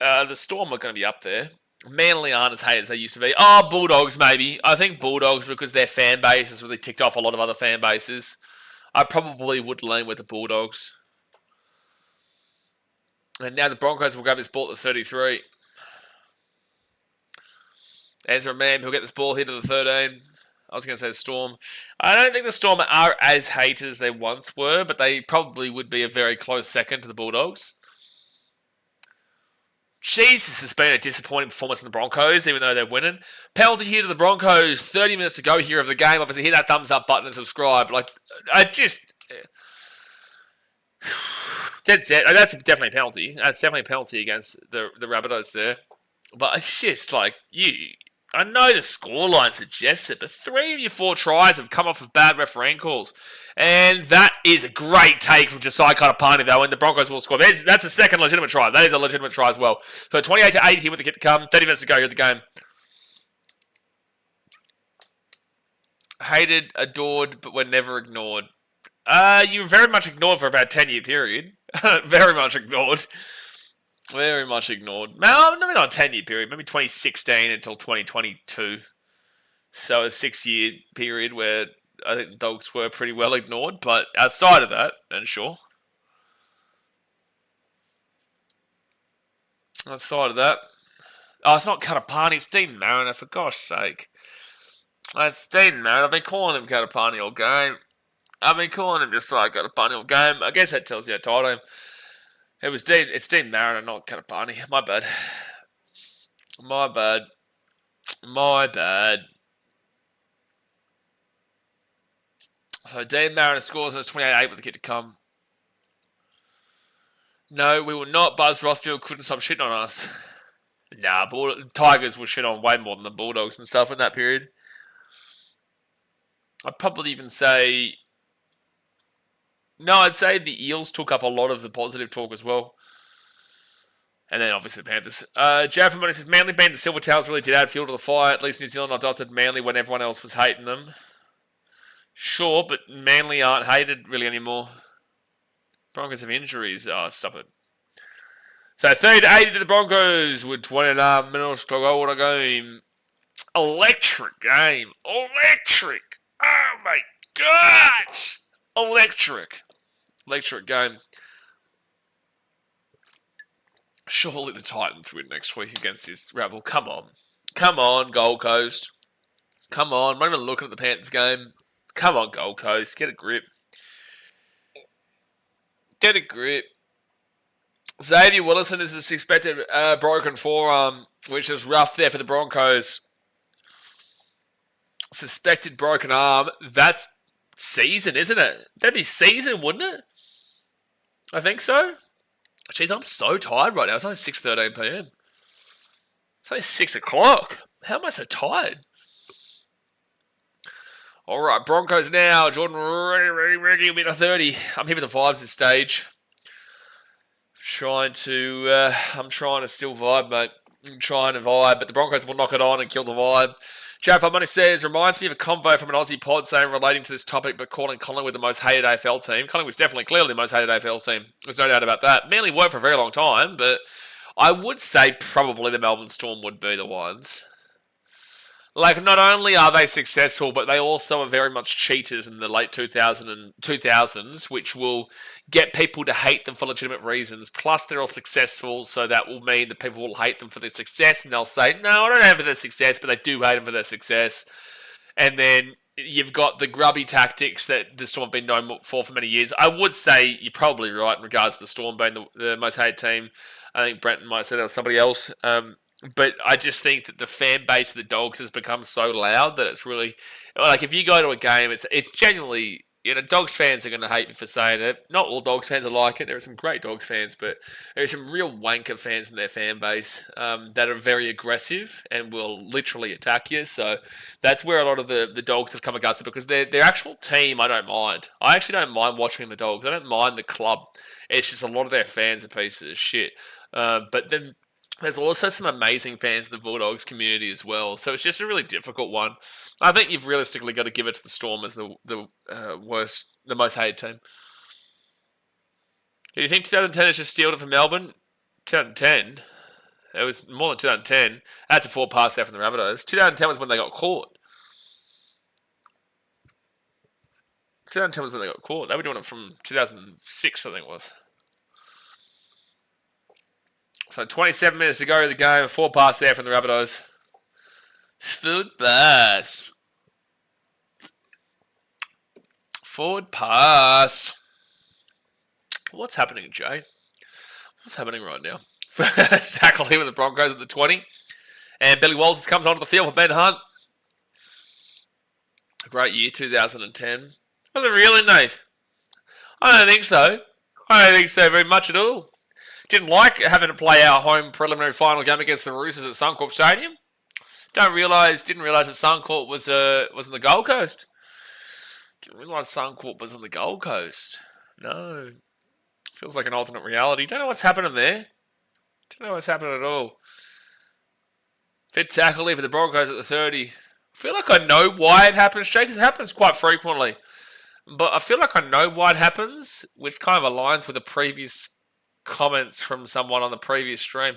the Storm are going to be up there. Manly aren't as hated as they used to be. Oh, Bulldogs maybe. I think Bulldogs, because their fan base has really ticked off a lot of other fan bases. I probably would lean with the Bulldogs. And now the Broncos will grab this ball at the 33. Ezra Mam, he'll get this ball here to the 13. I was going to say the Storm. I don't think the Storm are as hated as they once were, but they probably would be a very close second to the Bulldogs. Jesus, it's been a disappointing performance from the Broncos, even though they're winning. Penalty here to the Broncos. 30 minutes to go here of the game. Obviously, hit that thumbs up button and subscribe. Dead set. That's definitely a penalty. That's definitely a penalty against the Rabbitohs there. But it's just like, I know the scoreline suggests it, but 3 of your 4 tries have come off of bad refereeing calls. And that is a great take from Josiah Katapani, though, and the Broncos will score. That's a second legitimate try. That is a legitimate try as well. So 28-8 here with the kick to come. 30 minutes to go here at the game. Hated, adored, but were never ignored. You were very much ignored for about a 10-year period. Very much ignored. Very much ignored. No, maybe not a 10-year period. Maybe 2016 until 2022. So a 6-year period where I think the Dogs were pretty well ignored. But outside of that, and sure. Outside of that. Oh, it's not Katapani. It's Dean Mariner, for gosh sake. It's Dean Mariner. I've been calling him Katapani all game. I've been calling him just like Katapani all game. I guess that tells you how tired I am. It's Dean Mariner, not Katapani. My bad. My bad. My bad. So Dean Mariner scores and it's 28-8 with the kick to come. No, we will not. Buzz Rothfield couldn't stop shitting on us. Nah, Tigers will shit on way more than the Bulldogs and stuff in that period. I'd probably even say... No, I'd say the Eels took up a lot of the positive talk as well. And then obviously the Panthers. Jared from Money says, Manly being the Silver Tails really did add fuel to the fire. At least New Zealand adopted Manly when everyone else was hating them. Sure, but Manly aren't hated really anymore. Broncos have injuries. Oh, stop it. So 30-80 to the Broncos with 29 minutes to go in a game. Electric game. Electric. Oh my gosh. Electric. Electric game. Surely the Titans win next week against this rabble. Come on. Come on, Gold Coast. Come on. I'm not even looking at the Panthers game. Come on, Gold Coast. Get a grip. Get a grip. Xavier Willison is a suspected broken forearm, which is rough there for the Broncos. Suspected broken arm. That's season, isn't it? That'd be season, wouldn't it? I think so. Jeez, I'm so tired right now. It's only 6:13 p.m. It's only 6 o'clock. How am I so tired? All right, Broncos now. Jordan ready will be the 30. I'm here for the vibes this stage. I'm trying to still vibe, mate. I'm trying to vibe, but the Broncos will knock it on and kill the vibe. Jared Money says, reminds me of a convo from an Aussie pod saying relating to this topic, but calling Collingwood the most hated AFL team. Collingwood's definitely clearly the most hated AFL team. There's no doubt about that. Manly were for a very long time, but I would say probably the Melbourne Storm would be the ones. Like, not only are they successful, but they also are very much cheaters in the late 2000s, which will get people to hate them for legitimate reasons. Plus, they're all successful, so that will mean that people will hate them for their success, and they'll say, no, I don't hate them for their success, but they do hate them for their success. And then you've got the grubby tactics that the Storm have been known for many years. I would say you're probably right in regards to the Storm being the most hated team. I think Brenton might say that was somebody else. But I just think that the fan base of the Dogs has become so loud that it's really... Like, if you go to a game, it's genuinely... Dogs fans are going to hate me for saying it. Not all Dogs fans are like it. There are some great Dogs fans, but there are some real wanker fans in their fan base that are very aggressive and will literally attack you. So that's where a lot of the Dogs have come against it, because their actual team, I don't mind. I actually don't mind watching the Dogs. I don't mind the club. It's just a lot of their fans are pieces of shit. But then... There's also some amazing fans in the Bulldogs community as well. So it's just a really difficult one. I think you've realistically got to give it to the Storm as the most hated team. Do you think 2010 is just stealed it from Melbourne? 2010? It was more than 2010. That's a 4 pass there from the Rabbitohs. 2010 was when they got caught. 2010 was when they got caught. They were doing it from 2006, I think it was. So 27 minutes to go to the game. 4 pass there from the Rabbitohs. Forward pass. Forward pass. What's happening, Jay? What's happening right now? First tackle here with the Broncos at the 20. And Billy Walters comes onto the field for Ben Hunt. A great year, 2010. Was it really, Nate? I don't think so. I don't think so very much at all. Didn't like having to play our home preliminary final game against the Roosters at Suncorp Stadium. Didn't realise that Suncorp was on the Gold Coast. Didn't realise Suncorp was on the Gold Coast. No. Feels like an alternate reality. Don't know what's happening there. Don't know what's happening at all. Fit tackle here for the Broncos at the 30. I feel like I know why it happens, Jake, because it happens quite frequently. But I feel like I know why it happens, which kind of aligns with the previous comments from someone on the previous stream.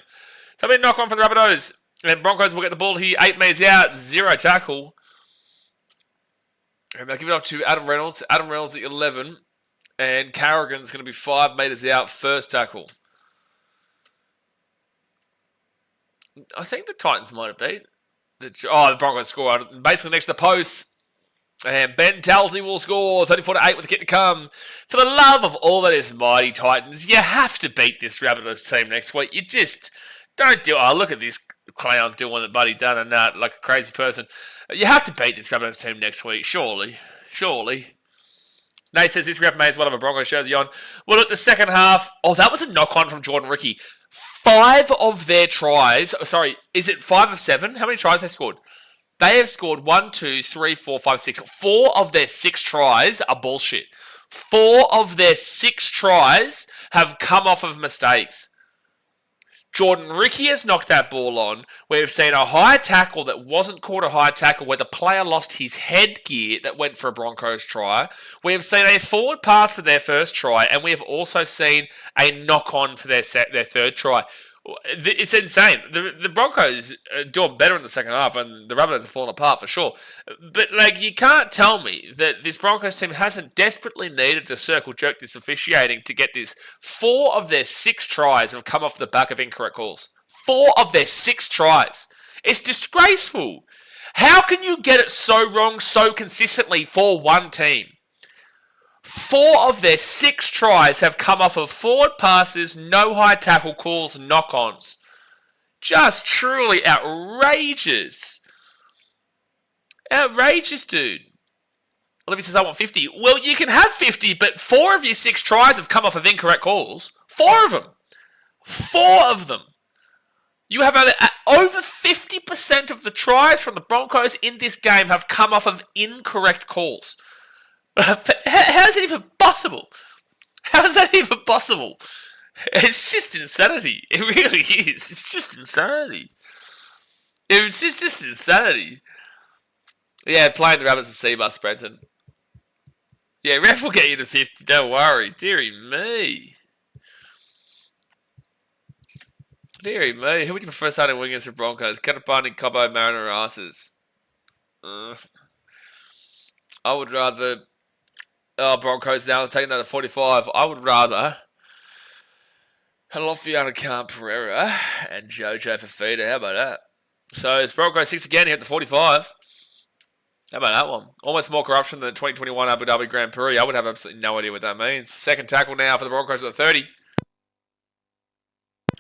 So a knock on for the Rabbitohs. And Broncos will get the ball here. 8 metres out. 0 tackle. And they'll give it up to Adam Reynolds. Adam Reynolds at 11. And Carrigan's going to be 5 metres out. First tackle. I think the Titans might have beat. The Broncos score. Basically next to the post. And Ben Talty will score 34-8 with the kick to come. For the love of all that is mighty, Titans, you have to beat this Rabbitohs team next week. You just don't do it. Oh, look at this clown doing the buddy done and that like a crazy person. You have to beat this Rabbitohs team next week, surely. Surely. Nate says this rep may as well have a Broncos jersey on. Well, at the second half, that was a knock-on from Jordan Ricky. 5 of their tries, is it 5 of 7? How many tries they scored? They have scored 1, 2, 3, 4, 5, 6. 4 of their 6 tries are bullshit. 4 of their 6 tries have come off of mistakes. Jordan Ricky has knocked that ball on. We've seen a high tackle that wasn't called a high tackle where the player lost his headgear that went for a Broncos try. We have seen a forward pass for their first try, and we have also seen a knock-on for their third try. It's insane. The Broncos are doing better in the second half, and the Rabbitohs are falling apart for sure. But you can't tell me that this Broncos team hasn't desperately needed to circle jerk this officiating to get this. 4 of their 6 tries have come off the back of incorrect calls. 4 of their 6 tries. It's disgraceful. How can you get it so wrong so consistently for one team? 4 of their 6 tries have come off of forward passes, no high tackle calls, knock-ons. Just truly outrageous. Outrageous, dude. Olivia says, I want 50. Well, you can have 50, but 4 of your 6 tries have come off of incorrect calls. 4 of them. 4 of them. You have over 50% of the tries from the Broncos in this game have come off of incorrect calls. How is it even possible? How is that even possible? It's just insanity. It really is. It's just insanity. It's just insanity. Yeah, playing the Rabbits and C-Bus, Brenton. Yeah, ref will get you to 50. Don't worry. Deary me. Deary me. Who would you prefer starting wingers for Broncos? Katapani, Cobbo, Mariner, or Arthurs? I would rather... Broncos now taking that to 45. I would rather... Halofiana, Khan, Pereira, and Jojo Fafita. How about that? So it's Broncos 6 again here at the 45. How about that one? Almost more corruption than the 2021 Abu Dhabi Grand Prix. I would have absolutely no idea what that means. Second tackle now for the Broncos at the 30.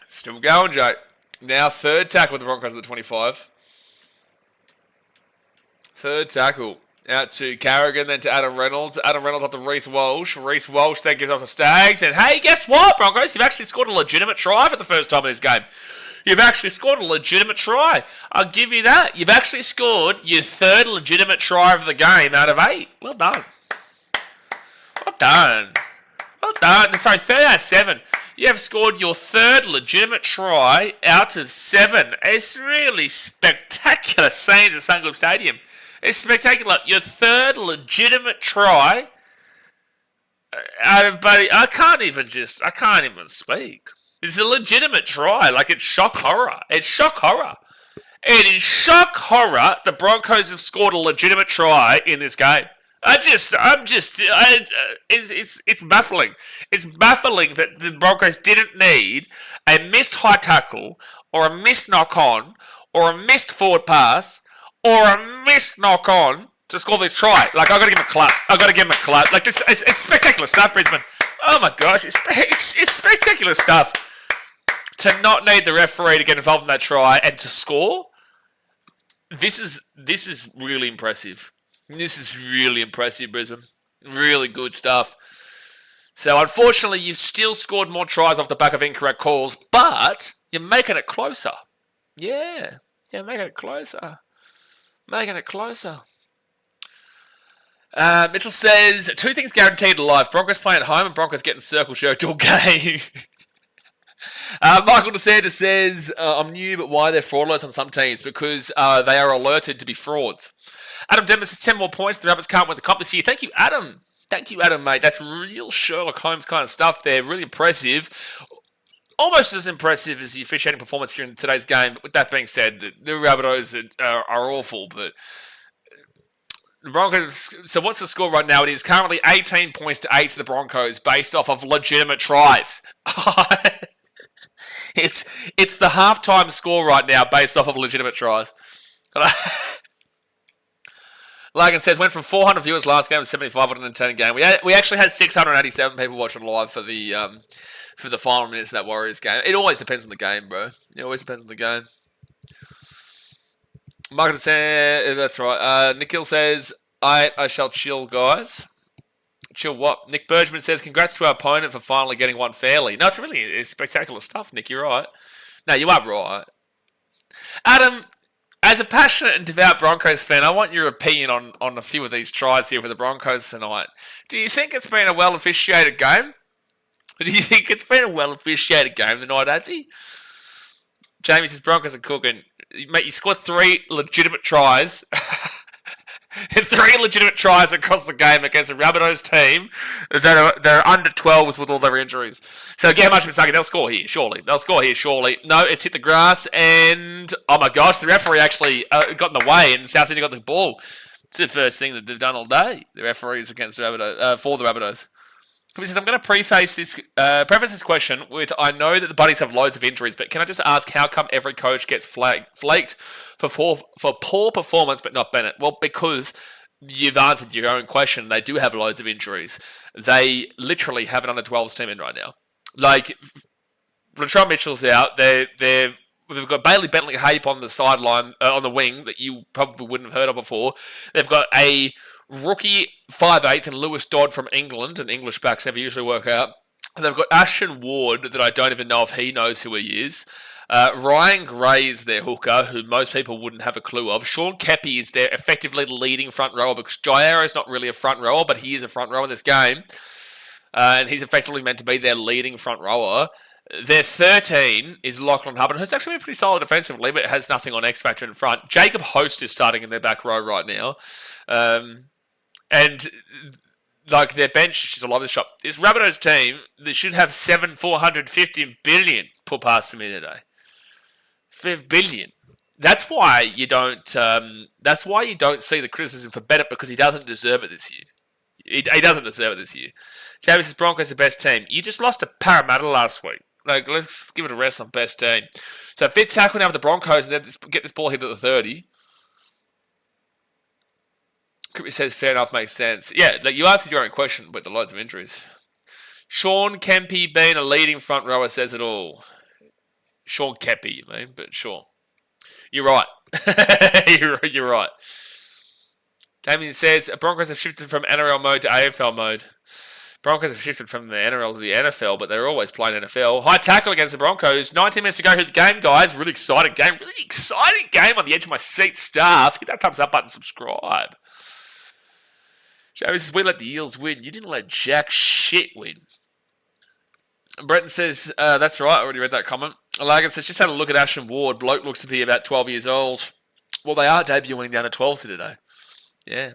Still going, Joe. Now third tackle with the Broncos at the 25. Third tackle. Out to Carrigan, then to Adam Reynolds. Adam Reynolds up to Reece Walsh. Reece Walsh then gives off to Staggs. And hey, guess what, Broncos? You've actually scored a legitimate try for the first time in this game. You've actually scored a legitimate try. I'll give you that. You've actually scored your third legitimate try of the game out of 8. Well done. Well done. Well done. Sorry, 3 out of 7. You have scored your third legitimate try out of 7. It's really spectacular scenes at Suncorp Stadium. It's spectacular. Your third legitimate try out of, buddy, I can't even speak. It's a legitimate try. Like, it's shock horror. It's shock horror. It is shock horror the Broncos have scored a legitimate try in this game. It's baffling. It's baffling that the Broncos didn't need a missed high tackle or a missed knock on or a missed forward pass or a missed knock on to score this try. Like, I've got to give him a clap. Like, this, it's spectacular stuff, Brisbane. Oh my gosh, it's spectacular stuff. To not need the referee to get involved in that try and to score, this is really impressive. This is really impressive, Brisbane. Really good stuff. So, unfortunately, you've still scored more tries off the back of incorrect calls, but you're making it closer. Yeah, making it closer. Mitchell says, 2 things guaranteed in life. Broncos playing at home and Broncos getting circle jerked all game. Michael DeSantis says, I'm new, but why are there fraud alerts on some teams? Because they are alerted to be frauds. Adam Denver says 10 more points. The Rabbits can't win the comp this year. Thank you, Adam. Thank you, Adam, mate. That's real Sherlock Holmes kind of stuff there. Really impressive. Almost as impressive as the officiating performance here in today's game. But with that being said, the Rabbitohs are awful. But the Broncos, so what's the score right now? It is currently 18 points to 8 to the Broncos based off of legitimate tries. It's the halftime score right now based off of legitimate tries. Logan says, went from 400 viewers last game to 75 on an entertaining game. We actually had 687 people watching live for the final minutes of that Warriors game. It always depends on the game, bro. It always depends on the game. Margaret says, that's right. Nikhil says, I shall chill, guys. Chill what? Nick Bergman says, congrats to our opponent for finally getting one fairly. No, it's spectacular stuff, Nick. You're right. No, you are right. Adam, as a passionate and devout Broncos fan, I want your opinion on a few of these tries here for the Broncos tonight. Do you think it's been a well-officiated game? Do you think it's been a well-officiated game tonight, Adsy? Jamie says, Broncos are cooking. Mate, you scored 3 legitimate tries. 3 legitimate tries across the game against a Rabbitohs team that are under 12s with all their injuries. So again, much Misaki, they'll score here, surely. No, it's hit the grass, and oh my gosh, the referee actually got in the way, and South Sydney got the ball. It's the first thing that they've done all day. The referees against the Rabbitohs, for the Rabbitohs. He says, I'm going to preface this question with, I know that the Buddies have loads of injuries, but can I just ask how come every coach gets flaked for poor performance, but not Bennett? Well, because you've answered your own question. They do have loads of injuries. They literally have an under-12s team in right now. Like, Latrell Mitchell's out. We've got Bailey Bentley Hape on the sideline, on the wing, that you probably wouldn't have heard of before. They've got a rookie 5'8", and Lewis Dodd from England, and English backs never usually work out. And they've got Ashton Ward that I don't even know if he knows who he is. Ryan Gray is their hooker, who most people wouldn't have a clue of. Sean Keppie is their effectively leading front rower because Jairo is not really a front rower, but he is a front rower in this game. And he's effectively meant to be their leading front rower. Their 13 is Lachlan Hubbard, who's actually been pretty solid defensively, but has nothing on X Factor in front. Jacob Host is starting in their back row right now. And like their bench, she's all over the shop. This Rabbitohs team, they should have 450 billion put past them today. 5 billion. That's why you don't. That's why you don't see the criticism for Bennett, because he doesn't deserve it this year. He doesn't deserve it this year. James says Broncos the best team. You just lost to Parramatta last week. Like, let's give it a rest on best team. So Fitz tackle now with the Broncos and then get this ball hit at the 30. Crippy says fair enough, makes sense. Yeah, like you answered your own question with the loads of injuries. Sean Kempy being a leading front rower says it all. Sean Keppie, you mean, but sure. You're right. You're right. Damien says Broncos have shifted from NRL mode to AFL mode. Broncos have shifted from the NRL to the NFL, but they're always playing NFL. High tackle against the Broncos. 19 minutes to go through the game, guys. Really exciting game. Really exciting game on the edge of my seat, staff. Hit that thumbs up button, subscribe. Jamie says, we let the Eels win. You didn't let jack shit win. Brenton says, that's right. I already read that comment. Alagan says, just had a look at Ashton Ward. Bloke looks to be about 12 years old. Well, they are debuting down to 12th today. Yeah.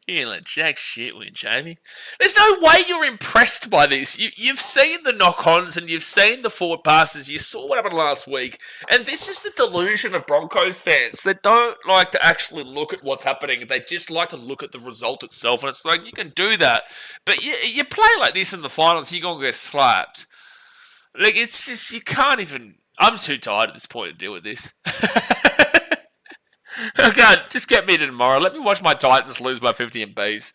You didn't let jack shit win, Jamie. There's no way you're impressed by this. You've seen the knock-ons and you've seen the forward passes. You saw what happened last week. And this is the delusion of Broncos fans. They don't like to actually look at what's happening. They just like to look at the result itself. And it's like, you can do that. But you play like this in the finals, you're going to get slapped. Like, it's just, you can't even... I'm too tired at this point to deal with this. Oh God, just get me to tomorrow. Let me watch my Titans lose by 50 MPs.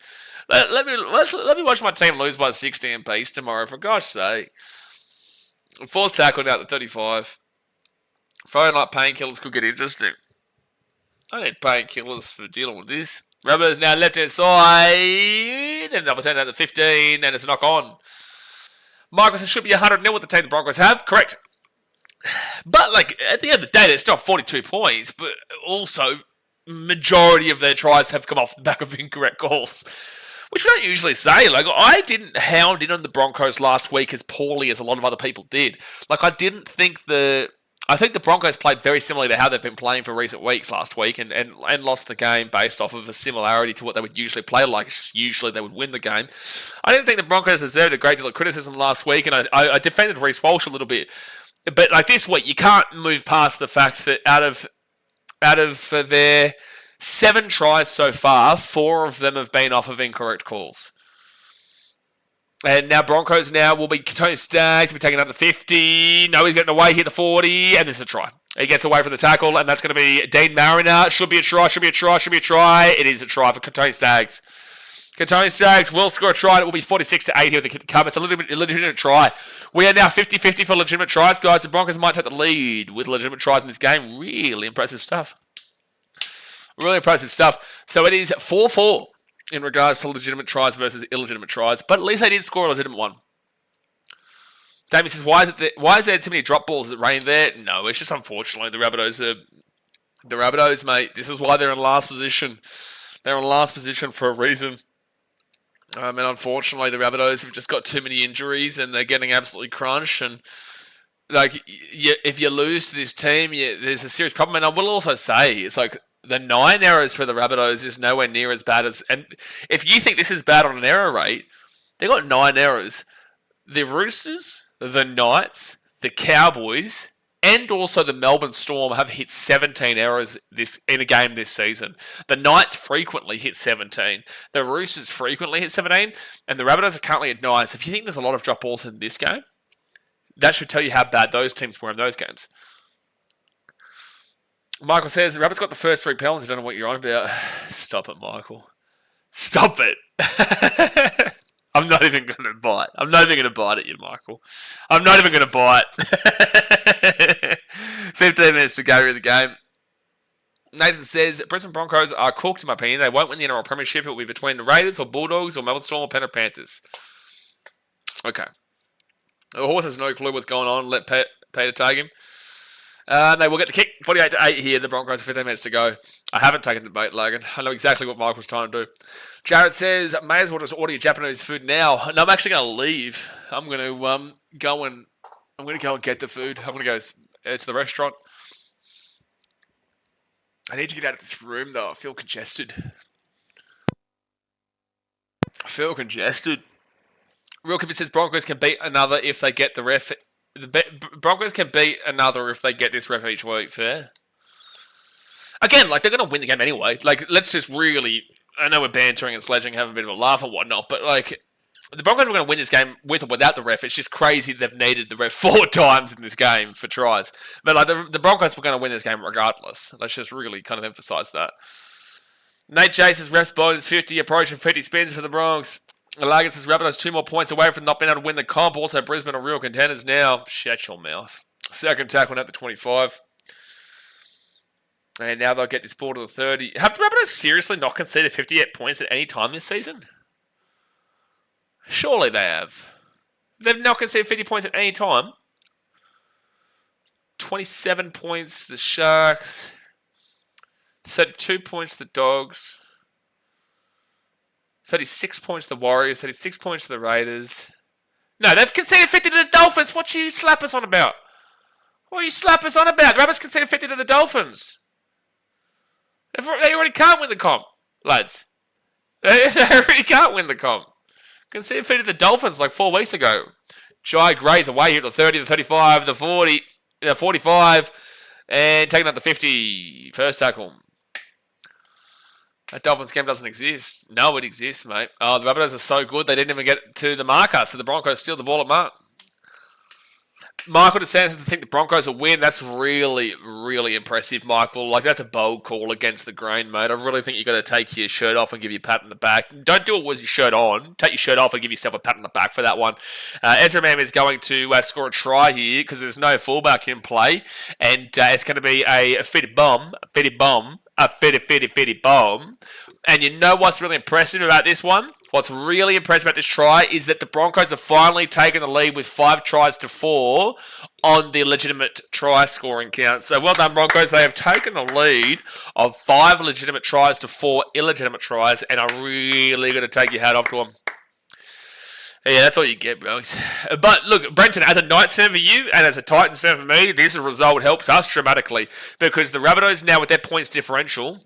Let me watch my team lose by 60 MPs tomorrow, for gosh sake. Fourth tackle down to 35. Friday night painkillers could get interesting. I need painkillers for dealing with this. Rabbitohs now left hand side. And double 10 down to 15, and it's a knock on. Michael says should be 100-0 with the team the Broncos have. Correct. But, like, at the end of the day, they're still 42 points, but also majority of their tries have come off the back of incorrect calls, which we don't usually say. Like, I didn't hound in on the Broncos last week as poorly as a lot of other people did. Like, I think the Broncos played very similarly to how they've been playing for recent weeks last week and lost the game based off of a similarity to what they would usually play like. Usually they would win the game. I didn't think the Broncos deserved a great deal of criticism last week, and I defended Reece Walsh a little bit. But like this week, you can't move past the fact that out of their 7 tries so far, 4 of them have been off of incorrect calls. And now Broncos will be Tony Staggs, will be taking up the 50. No, he's getting away here to 40, and this is a try. He gets away from the tackle, and that's going to be Dean Mariner. Should be a try. It is a try for Tony Staggs. Tony Staggs will score a try. It will be 46-8 here with the come. It's a legitimate try. We are now 50-50 for legitimate tries, guys. The Broncos might take the lead with legitimate tries in this game. Really impressive stuff. Really impressive stuff. So it is 4-4 in regards to legitimate tries versus illegitimate tries. But at least they did score a legitimate one. Damien says, why is there too many drop balls that rain there? No, it's just unfortunately the Rabbitohs, mate. This is why they're in last position. They're in last position for a reason. And unfortunately, the Rabbitohs have just got too many injuries and they're getting absolutely crunched. And like, if you lose to this team, there's a serious problem. And I will also say, it's like the 9 errors for the Rabbitohs is nowhere near as bad as... And if you think this is bad on an error rate, they got 9 errors. The Roosters, the Knights, the Cowboys, and also the Melbourne Storm have hit 17 errors in a game this season. The Knights frequently hit 17. The Roosters frequently hit 17. And the Rabbitohs are currently at 9. So if you think there's a lot of drop balls in this game, that should tell you how bad those teams were in those games. Michael says, the Rabbits got the first 3 penalties. I don't know what you're on about. Stop it, Michael. Stop it. I'm not even going to bite. I'm not even going to bite at you, Michael. I'm not even going to bite. 15 minutes to go through the game. Nathan says, Brisbane Broncos are cooked, in my opinion. They won't win the NRL Premiership. It will be between the Raiders or Bulldogs or Melbourne Storm or Penrith Panthers. Okay. The horse has no clue what's going on. Let Peter take him. They will get the kick. 48-8 here. The Broncos 15 minutes to go. I haven't taken the bait, Logan. I know exactly what Mike was trying to do. Jared says, may as well just order your Japanese food now. No, I'm actually going to leave. I'm going to go and get the food. I'm going to go to the restaurant. I need to get out of this room, though. I feel congested. Real Kid says Broncos can beat another if they get the ref. Broncos can beat another if they get this ref each week. Fair. Again, like, they're going to win the game anyway. Like, let's just really... I know we're bantering and sledging, having a bit of a laugh and whatnot, but, like, the Broncos were going to win this game with or without the ref. It's just crazy they've needed the ref 4 times in this game for tries. But, like, the Broncos were going to win this game regardless. Let's just really kind of emphasise that. Nate J says refs bonus 50, approaching 50 spins for the Bronx. Lagan says Rabbitohs 2 more points away from not being able to win the comp. Also, Brisbane are real contenders now. Shut your mouth. Second tackle at the 25. And now they'll get this ball to the 30. Have the Rabbitohs seriously not conceded 58 points at any time this season? Surely they have. They've not conceded 50 points at any time. 27 points the Sharks. 32 points the Dogs. 36 points the Warriors. 36 points the Raiders. No, they've conceded 50 to the Dolphins. What you slap us on about? What you slap us on about? The Rabbits conceded 50 to the Dolphins. They already can't win the comp, lads. They already can't win the comp. Conceded 50 to the Dolphins like 4 weeks ago. Jai Gray's away here to the 30, the 35, the 40, the 45, and taking up the 50. First tackle. That Dolphins game doesn't exist. No, it exists, mate. Oh, the Rabbitohs are so good, they didn't even get to the marker, so the Broncos steal the ball at mark. Michael DeSantis to think the Broncos will win. That's really, really impressive, Michael. Like, that's a bold call against the grain, mate. I really think you've got to take your shirt off and give you a pat on the back. Don't do it with your shirt on. Take your shirt off and give yourself a pat on the back for that one. Ezra Mam is going to score a try here because there's no fullback in play. And it's going to be a fitty bomb. And you know what's really impressive about this one? What's really impressive about this try is that the Broncos have finally taken the lead with 5 tries to 4 on the legitimate try scoring count. So well done, Broncos. They have taken the lead of 5 legitimate tries to 4 illegitimate tries, and are really going to take your hat off to them. Yeah, that's all you get, Bronx. But look, Brenton, as a Knights fan for you and as a Titans fan for me, this result helps us dramatically because the Rabbitohs now with their points differential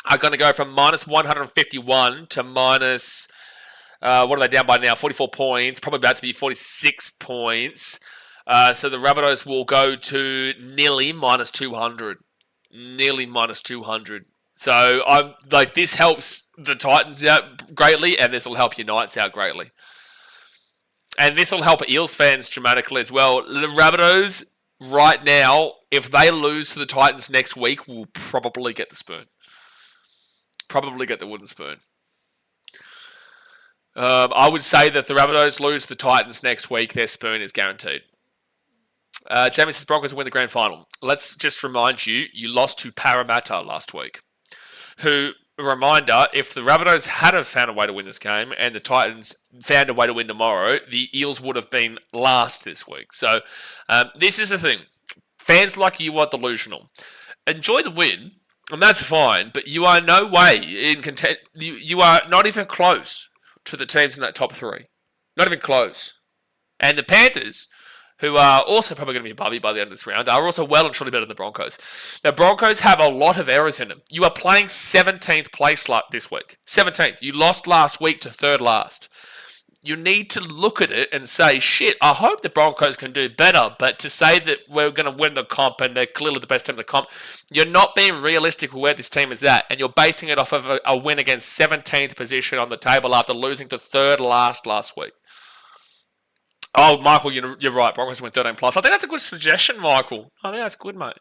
are going to go from minus 151 to minus... what are they down by now? 44 points. Probably about to be 46 points. So the Rabbitohs will go to nearly minus 200. Nearly minus 200. So I'm like, this helps the Titans out greatly, and this will help your Knights out greatly. And this will help Eels fans dramatically as well. The Rabbitohs, right now, if they lose to the Titans next week, will probably get the spoon. Probably get the wooden spoon. I would say that if the Rabbitohs lose to the Titans next week, their spoon is guaranteed. Jamie says Broncos win the grand final. Let's just remind you, you lost to Parramatta last week. Who, a reminder, if the Rabbitohs had have found a way to win this game and the Titans found a way to win tomorrow, the Eels would have been last this week. So this is the thing. Fans like you are delusional. Enjoy the win, and that's fine, but you are no way in content. You are not even close to the teams in that top 3. Not even close. And the Panthers, who are also probably going to be above you by the end of this round, are also well and truly better than the Broncos. Now, Broncos have a lot of errors in them. You are playing 17th place this week. 17th. You lost last week to 3rd last. You need to look at it and say, shit, I hope the Broncos can do better, but to say that we're going to win the comp and they're clearly the best team in the comp, you're not being realistic with where this team is at, and you're basing it off of a win against 17th position on the table after losing to 3rd last week. Oh, Michael, you're right. Broncos win 13 plus. I think that's a good suggestion, Michael. I think that's good, mate.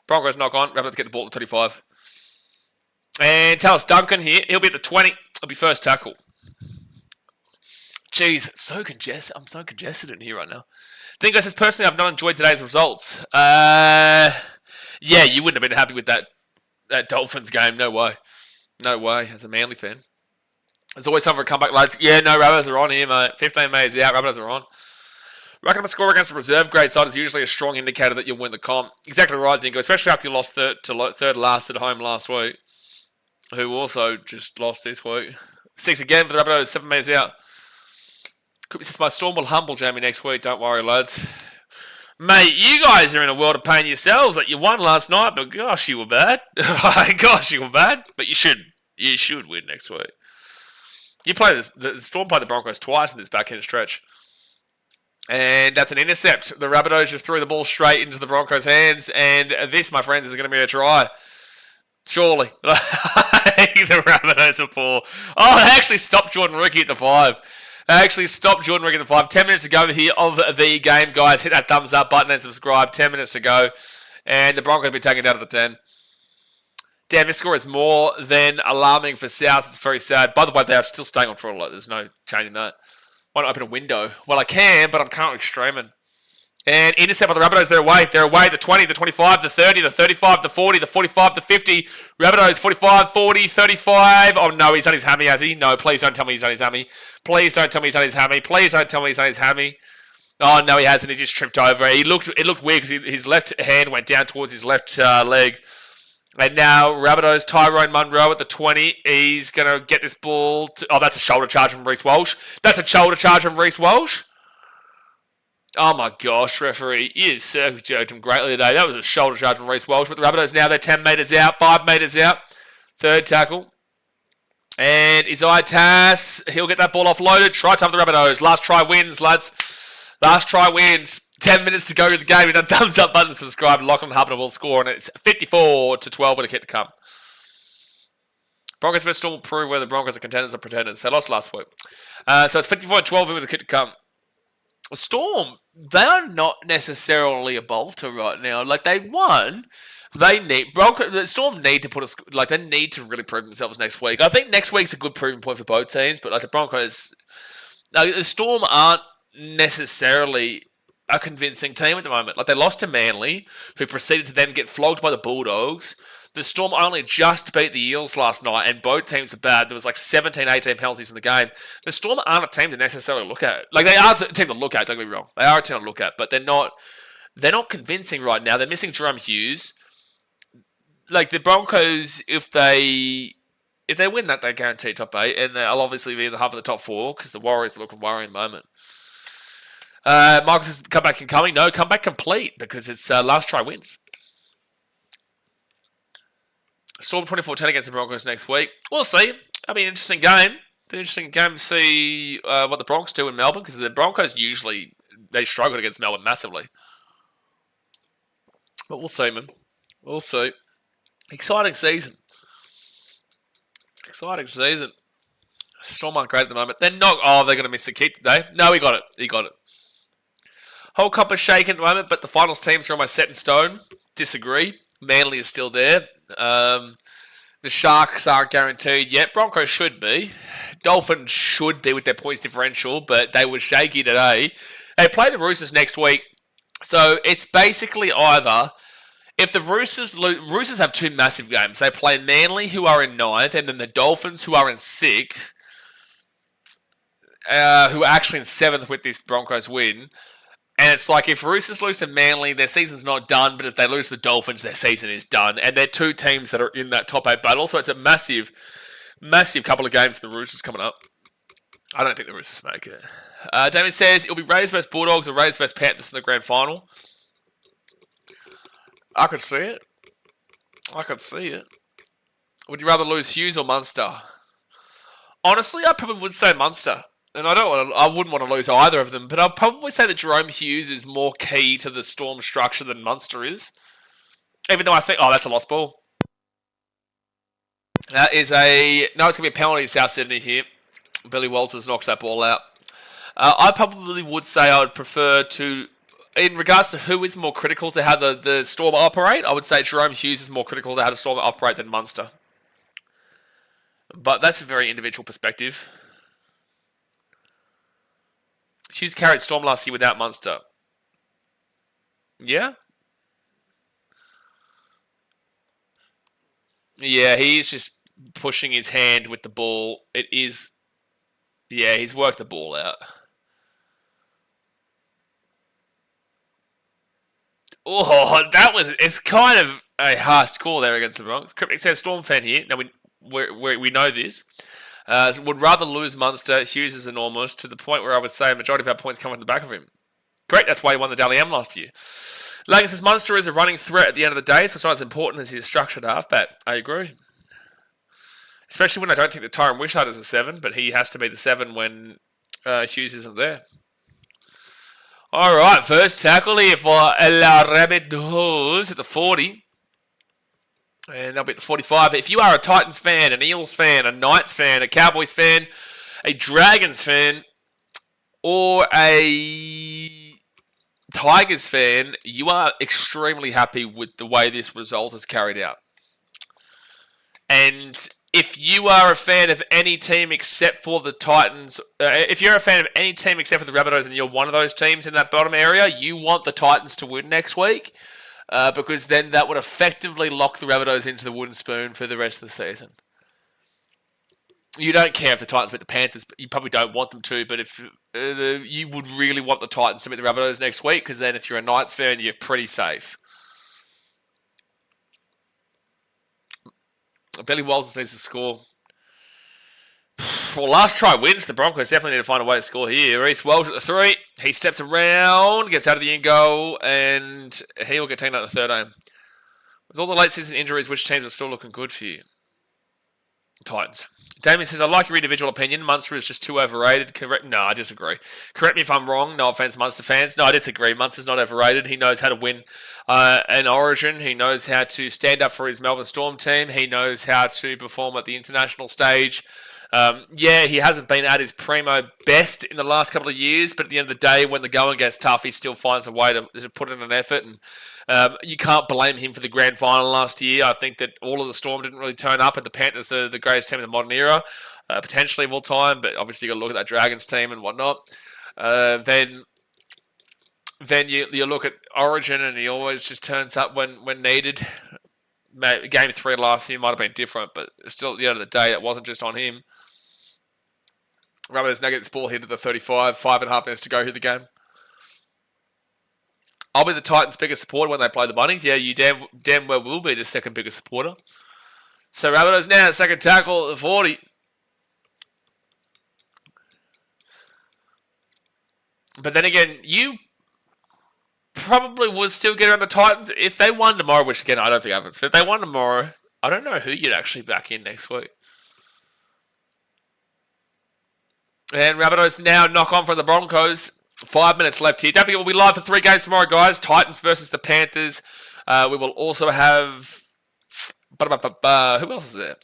Broncos knock on. Rabbitohs get the ball at 35. And tell us Duncan here. He'll be at the 20. It'll be first tackle. Jeez, it's so congested. I'm so congested in here right now. Dingo says, personally, I've not enjoyed today's results. Yeah, you wouldn't have been happy with that Dolphins game. No way. No way, as a Manly fan. There's always time for a comeback, lads. Yeah, no, Rabbitohs are on here, mate. 15 minutes out, Rabbitohs are on. Racking up a score against a reserve grade side is usually a strong indicator that you'll win the comp. Exactly right, Dingo, especially after you lost third last at home last week, who also just lost this week. 6 again for the Rabbitohs, 7 metres out. Could be since my Storm will humble Jamie next week, don't worry, lads. Mate, you guys are in a world of pain yourselves. Like, you won last night, but gosh, you were bad. Gosh, you were bad. But you should win next week. You play the Storm played the Broncos twice in this back-end stretch. And that's an intercept. The Rabbitohs just threw the ball straight into the Broncos' hands. And this, my friends, is going to be a try. Surely. The Rabbitohs are poor. Oh, they actually stopped Jordan Rookie at the 5. They actually stopped Jordan Rookie at the 5. 10 minutes to go here of the game, guys. Hit that thumbs up button and subscribe. 10 minutes to go. And the Broncos will be taken down to the 10. Damn, this score is more than alarming for South. It's very sad. By the way, they are still staying on for a lot. There's no changing that. Why not open a window? Well, I can, but I'm currently streaming. And intercept by the Rabbitohs. They're away. They're away. The 20, the 25, the 30, the 35, the 40, the 45, the 50. Rabbitohs 45, 40, 35. Oh, no, he's done his hammy, has he? No, please don't tell me he's done his hammy. Please don't tell me he's done his hammy. Please don't tell me he's done his hammy. Oh, no, he hasn't. He just tripped over. It looked weird because his left hand went down towards his left leg. And now Rabbitohs, Tyrone Munro at the 20. He's going to get this ball. Oh, that's a shoulder charge from Reece Walsh. That's a shoulder charge from Reece Walsh. Oh my gosh, referee, you circumvented him greatly today. That was a shoulder charge from Reece Walsh. But the Rabbitohs now, they're 10 metres out, 5 metres out. Third tackle. And Isaiah Tass, he'll get that ball offloaded. Try time for the Rabbitohs. Last try wins, lads. Last try wins. 10 minutes to go to the game. Hit that thumbs up button, subscribe. Lachlan Hubner will score, and it's 54-12 with a kick to come. Broncos vs Storm will prove whether the Broncos are contenders or pretenders. They lost last week. So it's 54-12 with a kick to come. Storm, they are not necessarily a bolter right now. Like, they won. The Storm need to they need to really prove themselves next week. I think next week's a good proving point for both teams, but like the Broncos, the Storm aren't necessarily a convincing team at the moment. Like, they lost to Manly, who proceeded to then get flogged by the Bulldogs. The Storm only just beat the Eels last night, and both teams were bad. There was like 17, 18 penalties in the game. The Storm aren't a team to necessarily look at. Like, they are a team to look at, don't get me wrong. They are a team to look at, but they're not convincing right now. They're missing Jerome Hughes. Like, the Broncos, if they win that, they guarantee top 8, and they'll obviously be in the half of the top 4, because the Warriors are looking worrying at the moment. Michael says, comeback incoming. No, comeback complete, because it's last try wins. Storm 24-10 against the Broncos next week. We'll see. That'll be an interesting game. Interesting game to see what the Broncos do in Melbourne, because the Broncos usually, they struggled against Melbourne massively. But we'll see, man. We'll see. Exciting season. Exciting season. Storm aren't great at the moment. They're not. Oh, they're going to miss the kick today. No, he got it. He got it. Whole cup is shaking at the moment, but the finals teams are almost set in stone. Disagree. Manly is still there. The Sharks aren't guaranteed yet. Broncos should be. Dolphins should be with their points differential, but they were shaky today. They play the Roosters next week. So it's basically either, if the Roosters have two massive games. They play Manly, who are in 9th, and then the Dolphins, who are in 6th, who are actually in 7th with this Broncos win. And it's like, if Roosters lose to Manly, their season's not done, but if they lose to the Dolphins, their season is done. And they're two teams that are in that top 8 battle, so it's a massive, massive couple of games for the Roosters coming up. I don't think the Roosters make it. Damien says, it'll be Rays vs Bulldogs or Rays vs Panthers in the grand final. I could see it. I could see it. Would you rather lose Hughes or Munster? Honestly, I probably would say Munster. And I wouldn't want to lose either of them, but I'll probably say that Jerome Hughes is more key to the Storm structure than Munster is. Even though I think, oh, that's a lost ball. That is it's going to be a penalty in South Sydney here. Billy Walters knocks that ball out. I probably would say I would prefer to, in regards to who is more critical to how the Storm operate, I would say Jerome Hughes is more critical to how the Storm operate than Munster. But that's a very individual perspective. Hughes carried Storm last year without Munster. Yeah? Yeah, he's just pushing his hand with the ball. It is... Yeah, he's worked the ball out. Oh, it's kind of a harsh call there against the Broncos. Cryptic says Storm fan here. Now, we know this. Would rather lose Munster. Hughes is enormous to the point where I would say a majority of our points come from the back of him. Great, that's why he won the Dally M last year. Lagan says Munster is a running threat at the end of the day, so it's not as important as his structured halfback. I agree. Especially when I don't think that Tyron Wishart is a 7, but he has to be the 7 when Hughes isn't there. Alright, first tackle here for La Rabbitohs at the 40. And they'll be at the 45. If you are a Titans fan, an Eels fan, a Knights fan, a Cowboys fan, a Dragons fan, or a Tigers fan, you are extremely happy with the way this result is carried out. And if you are a fan of any team except for the Titans, if you're a fan of any team except for the Rabbitohs and you're one of those teams in that bottom area, you want the Titans to win next week because then that would effectively lock the Rabbitohs into the wooden spoon for the rest of the season. You don't care if the Titans beat the Panthers, but you probably don't want them to, but if you would really want the Titans to beat the Rabbitohs next week because then if you're a Knights fan, you're pretty safe. Billy Walters needs to score. Well, last try wins. The Broncos definitely need to find a way to score here. Reece Welch at the 3. He steps around, gets out of the in goal, and he will get taken out of the 13. With all the late season injuries, which teams are still looking good for you? Titans. Damien says, I like your individual opinion. Munster is just too overrated. Correct? No, I disagree. Correct me if I'm wrong. No offense, Munster fans. No, I disagree. Munster's not overrated. He knows how to win an Origin. He knows how to stand up for his Melbourne Storm team. He knows how to perform at the international stage. Yeah, he hasn't been at his primo best in the last couple of years, but at the end of the day, when the going gets tough, he still finds a way to put in an effort. And you can't blame him for the grand final last year. I think that all of the Storm didn't really turn up, and the Panthers are the greatest team in the modern era, potentially of all time, but obviously you've got to look at that Dragons team and whatnot. Then you look at Origin, and he always just turns up when needed. Game 3 last year might have been different, but still, at the end of the day, it wasn't just on him. Rabbitohs now get this ball here to the 35, 5.5 minutes to go here the game. I'll be the Titans' biggest supporter when they play the Bunnies. Yeah, you damn well will be the second biggest supporter. So Rabbitohs now, second tackle at the 40. But then again, you probably would still get around the Titans. If they won tomorrow, which again, I don't think happens, but if they won tomorrow, I don't know who you'd actually back in next week. And Rabbitohs now knock on for the Broncos. 5 minutes left here. Don't forget, we'll be live for 3 games tomorrow, guys. Titans versus the Panthers. We will also have... Who else is there?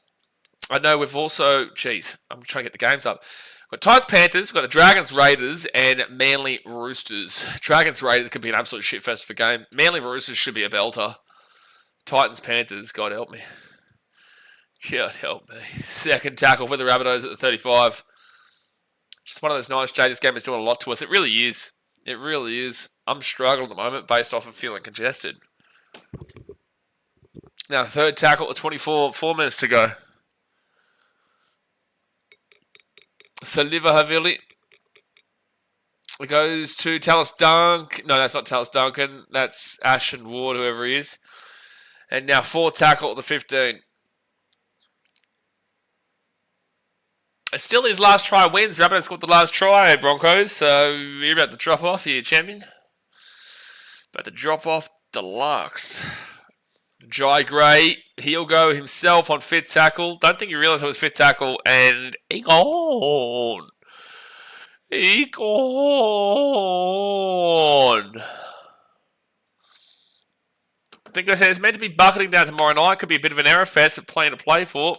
I know we've also... Jeez, I'm trying to get the games up. We've got Titans, Panthers. We've got the Dragons, Raiders, and Manly Roosters. Dragons, Raiders could be an absolute shitfest of a game. Manly Roosters should be a belter. Titans, Panthers, God help me. God help me. Second tackle for the Rabbitohs at the 35. Just one of those nights, Jay, this game is doing a lot to us. It really is. It really is. I'm struggling at the moment based off of feeling congested. Now, third tackle at 24. 4 minutes to go. Saliva Havili. It goes to Tallis Dunk. No, that's not Tallis Duncan. That's Ashton Ward, whoever he is. And now fourth tackle at the 15. Still his last try wins. Rabbitohs scored the last try, Broncos. So you're about to drop off here, champion. About to drop off deluxe. Jai Gray, he'll go himself on fifth tackle. Don't think you realise it was fifth tackle. And he gone. He gone. I think I said it's meant to be bucketing down tomorrow night. Could be a bit of an error fest, but plenty to play for.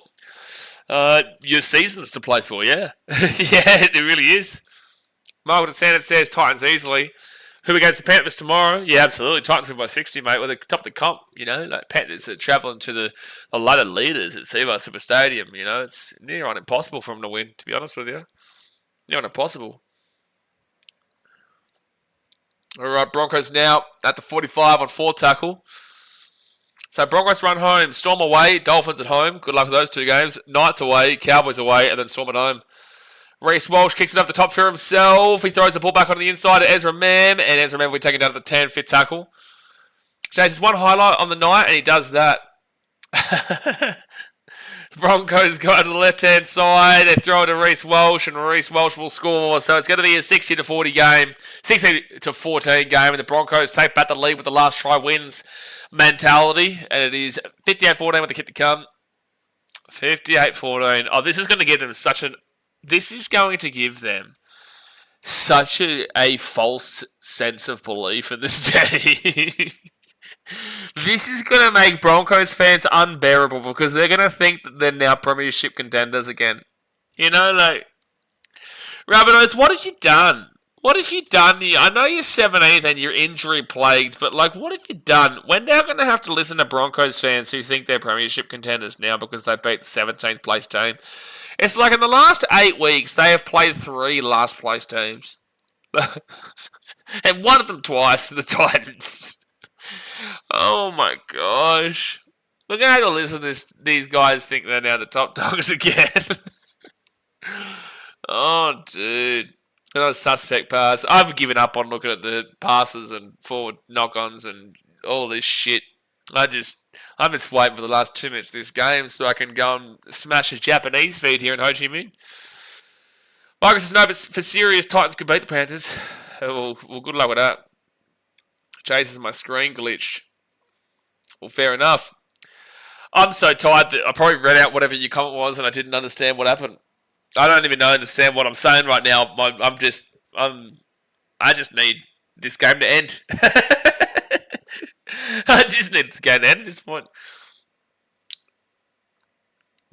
Your season's to play for, yeah. Yeah, it really is. Margaret Sanders says Titans easily. Who against the Panthers tomorrow? Yeah, absolutely. Titans win by 60, mate. Well, they're top of the comp, you know. Like Panthers are travelling to the ladder leaders at Seavar Super Stadium, you know. It's near on impossible for them to win, to be honest with you. Near on impossible. All right, Broncos now at the 45 on fourth tackle. So Broncos run home, Storm away, Dolphins at home. Good luck with those 2 games. Knights away, Cowboys away, and then Storm at home. Reece Walsh kicks it up the top for himself. He throws the ball back on the inside to Ezra Mam, and Ezra Mam will be taken down to the 10, fifth tackle. Jason's one highlight on the night, and he does that. Broncos go to the left-hand side. They throw it to Reece Walsh, and Reece Walsh will score. So it's going to be a 60-40 game, 60-14 game, and the Broncos take back the lead with the last try wins mentality. And it is 58-14 with the kick to come. 58-14. Oh, this is going to give them This is going to give them such a false sense of belief in this team. This is going to make Broncos fans unbearable because they're going to think that they're now premiership contenders again. You know, like, Rabbitohs, what have you done? What have you done? I know you're 17th and you're injury plagued, but like, what have you done? We're now going to have to listen to Broncos fans who think they're premiership contenders now because they beat the 17th place team. It's like in the last 8 weeks, they have played 3 last place teams. And one of them twice, the Titans. Oh my gosh. We're going to have to listen to these guys think they're now the top dogs again. Oh, dude. Another suspect pass. I've given up on looking at the passes and forward knock-ons and all this shit. I'm just waiting for the last 2 minutes of this game so I can go and smash a Japanese feed here in Ho Chi Minh. Michael says, no, but for serious, Titans could beat the Panthers. Well, good luck with that. Chase is my screen glitched. Well, fair enough. I'm so tired that I probably read out whatever your comment was and I didn't understand what happened. I don't even understand what I'm saying right now. I just need this game to end. I just need this game to end at this point.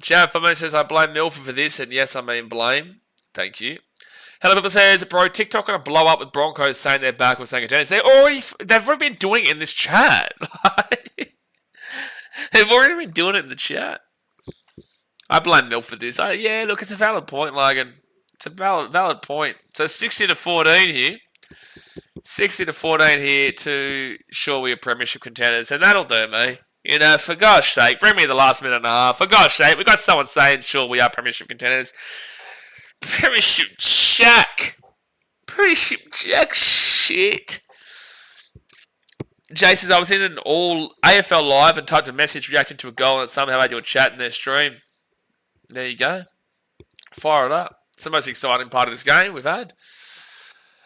Sharon Famo says, I blame Milford for this, and yes, I mean blame. Thank you. Hello, people says, bro, TikTok gonna blow up with Broncos saying they're back with saying attendance. They've already been doing it in this chat. They've already been doing it in the chat. I blame Mill for this. Yeah, look, it's a valid point, Logan. It's a valid point. So 60-14 here. 60-14 here to sure we are premiership contenders, and that'll do me. You know, for gosh sake, bring me the last minute and a half. For gosh sake, we got someone saying sure we are premiership contenders. Premiership Jack. Premiership Jack shit. Jay says, I was in an all AFL live and typed a message reacting to a goal and somehow had your chat in their stream. There you go. Fire it up. It's the most exciting part of this game we've had.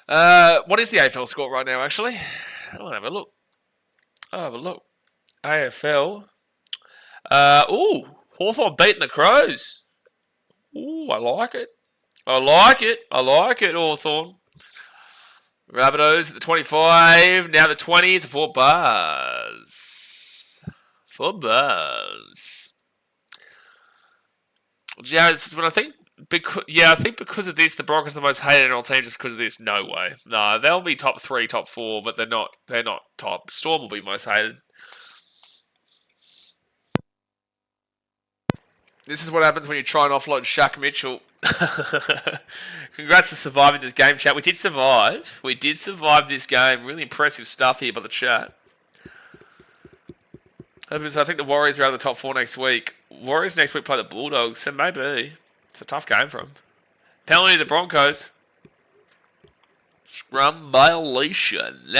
What is the AFL score right now, actually? I'll have a look. AFL. Hawthorn beating the Crows. Ooh, I like it. I like it, Hawthorn. Rabbitohs at the 25. Now the 20. It's 4 bars. 4 bars. Jared, this is what I think. I think because of this, the Broncos are the most hated NRL team just because of this. No way. No, they'll be top 3, top 4, but they're not top. Storm will be most hated. This is what happens when you try and offload Shaq Mitchell. Congrats for surviving this game, chat. We did survive. We did survive this game. Really impressive stuff here by the chat. I think the Warriors are out of the top 4 next week. Warriors next week play the Bulldogs, so maybe. It's a tough game for them. Penalty to the Broncos. Scrum violation.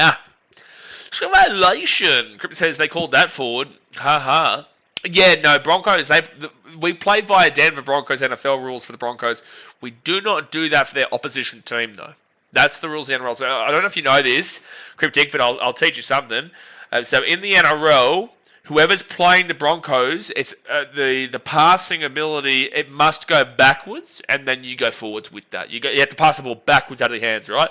Scrum violation. Crypt says they called that forward. Ha. Yeah, no, Broncos, we played via Denver Broncos NFL rules for the Broncos. We do not do that for their opposition team, though. That's the rules of the NRL. So I don't know if you know this, Cryptic, but I'll teach you something. So in the NRL, whoever's playing the Broncos, it's the passing ability, it must go backwards, and then you go forwards with that. You have to pass the ball backwards out of the hands, right?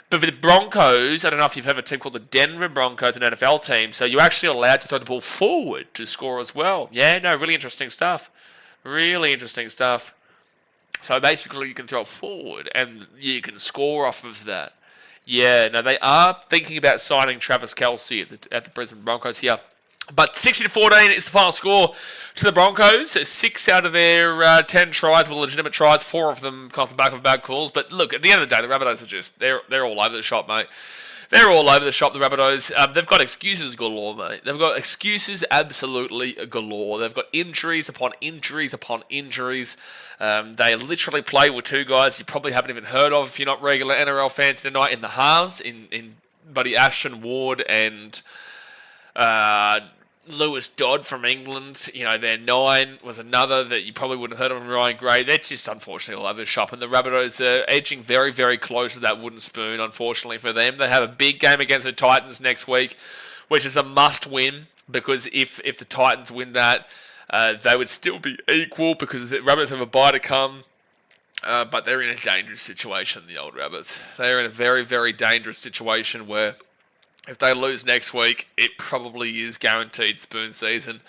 But for the Broncos, I don't know if you've heard of a team called the Denver Broncos, an NFL team, so you're actually allowed to throw the ball forward to score as well. Yeah, no, really interesting stuff. Really interesting stuff. So basically you can throw it forward and you can score off of that. Yeah, no, they are thinking about signing Travis Kelce at the Brisbane Broncos here. But 60-14 is the final score to the Broncos. 6 out of their 10 tries were legitimate tries. 4 of them come from back of bad calls. But look, at the end of the day, the Rabbitohs are just, they're all over the shop, mate. They're all over the shop, the Rabbitohs. They've got excuses galore, mate. They've got excuses absolutely galore. They've got injuries upon injuries upon injuries. They literally play with 2 guys you probably haven't even heard of if you're not regular NRL fans tonight in the halves, in Buddy Ashton, Ward, and Lewis Dodd from England, their 9 was another that you probably wouldn't have heard of. Ryan Gray. They're just unfortunately all over the shop, and the Rabbitohs are edging very, very close to that wooden spoon, unfortunately for them. They have a big game against the Titans next week, which is a must-win, because if the Titans win that, they would still be equal, because the Rabbitohs have a bye to come. But they're in a dangerous situation, the old Rabbits. They're in a very, very dangerous situation where if they lose next week, it probably is guaranteed spoon season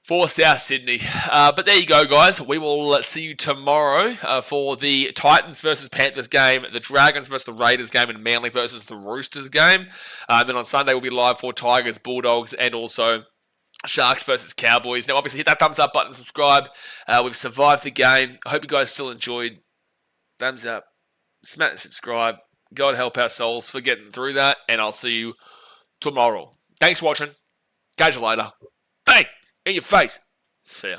for South Sydney. But there you go, guys. We will see you tomorrow for the Titans versus Panthers game, the Dragons versus the Raiders game, and Manly versus the Roosters game. Then on Sunday, we'll be live for Tigers, Bulldogs, and also Sharks versus Cowboys. Now, obviously, hit that thumbs up button, subscribe. We've survived the game. I hope you guys still enjoyed. Thumbs up. Smash and subscribe. God help our souls for getting through that. And I'll see you tomorrow. Thanks for watching. Catch you later. Bang! In your face. See ya.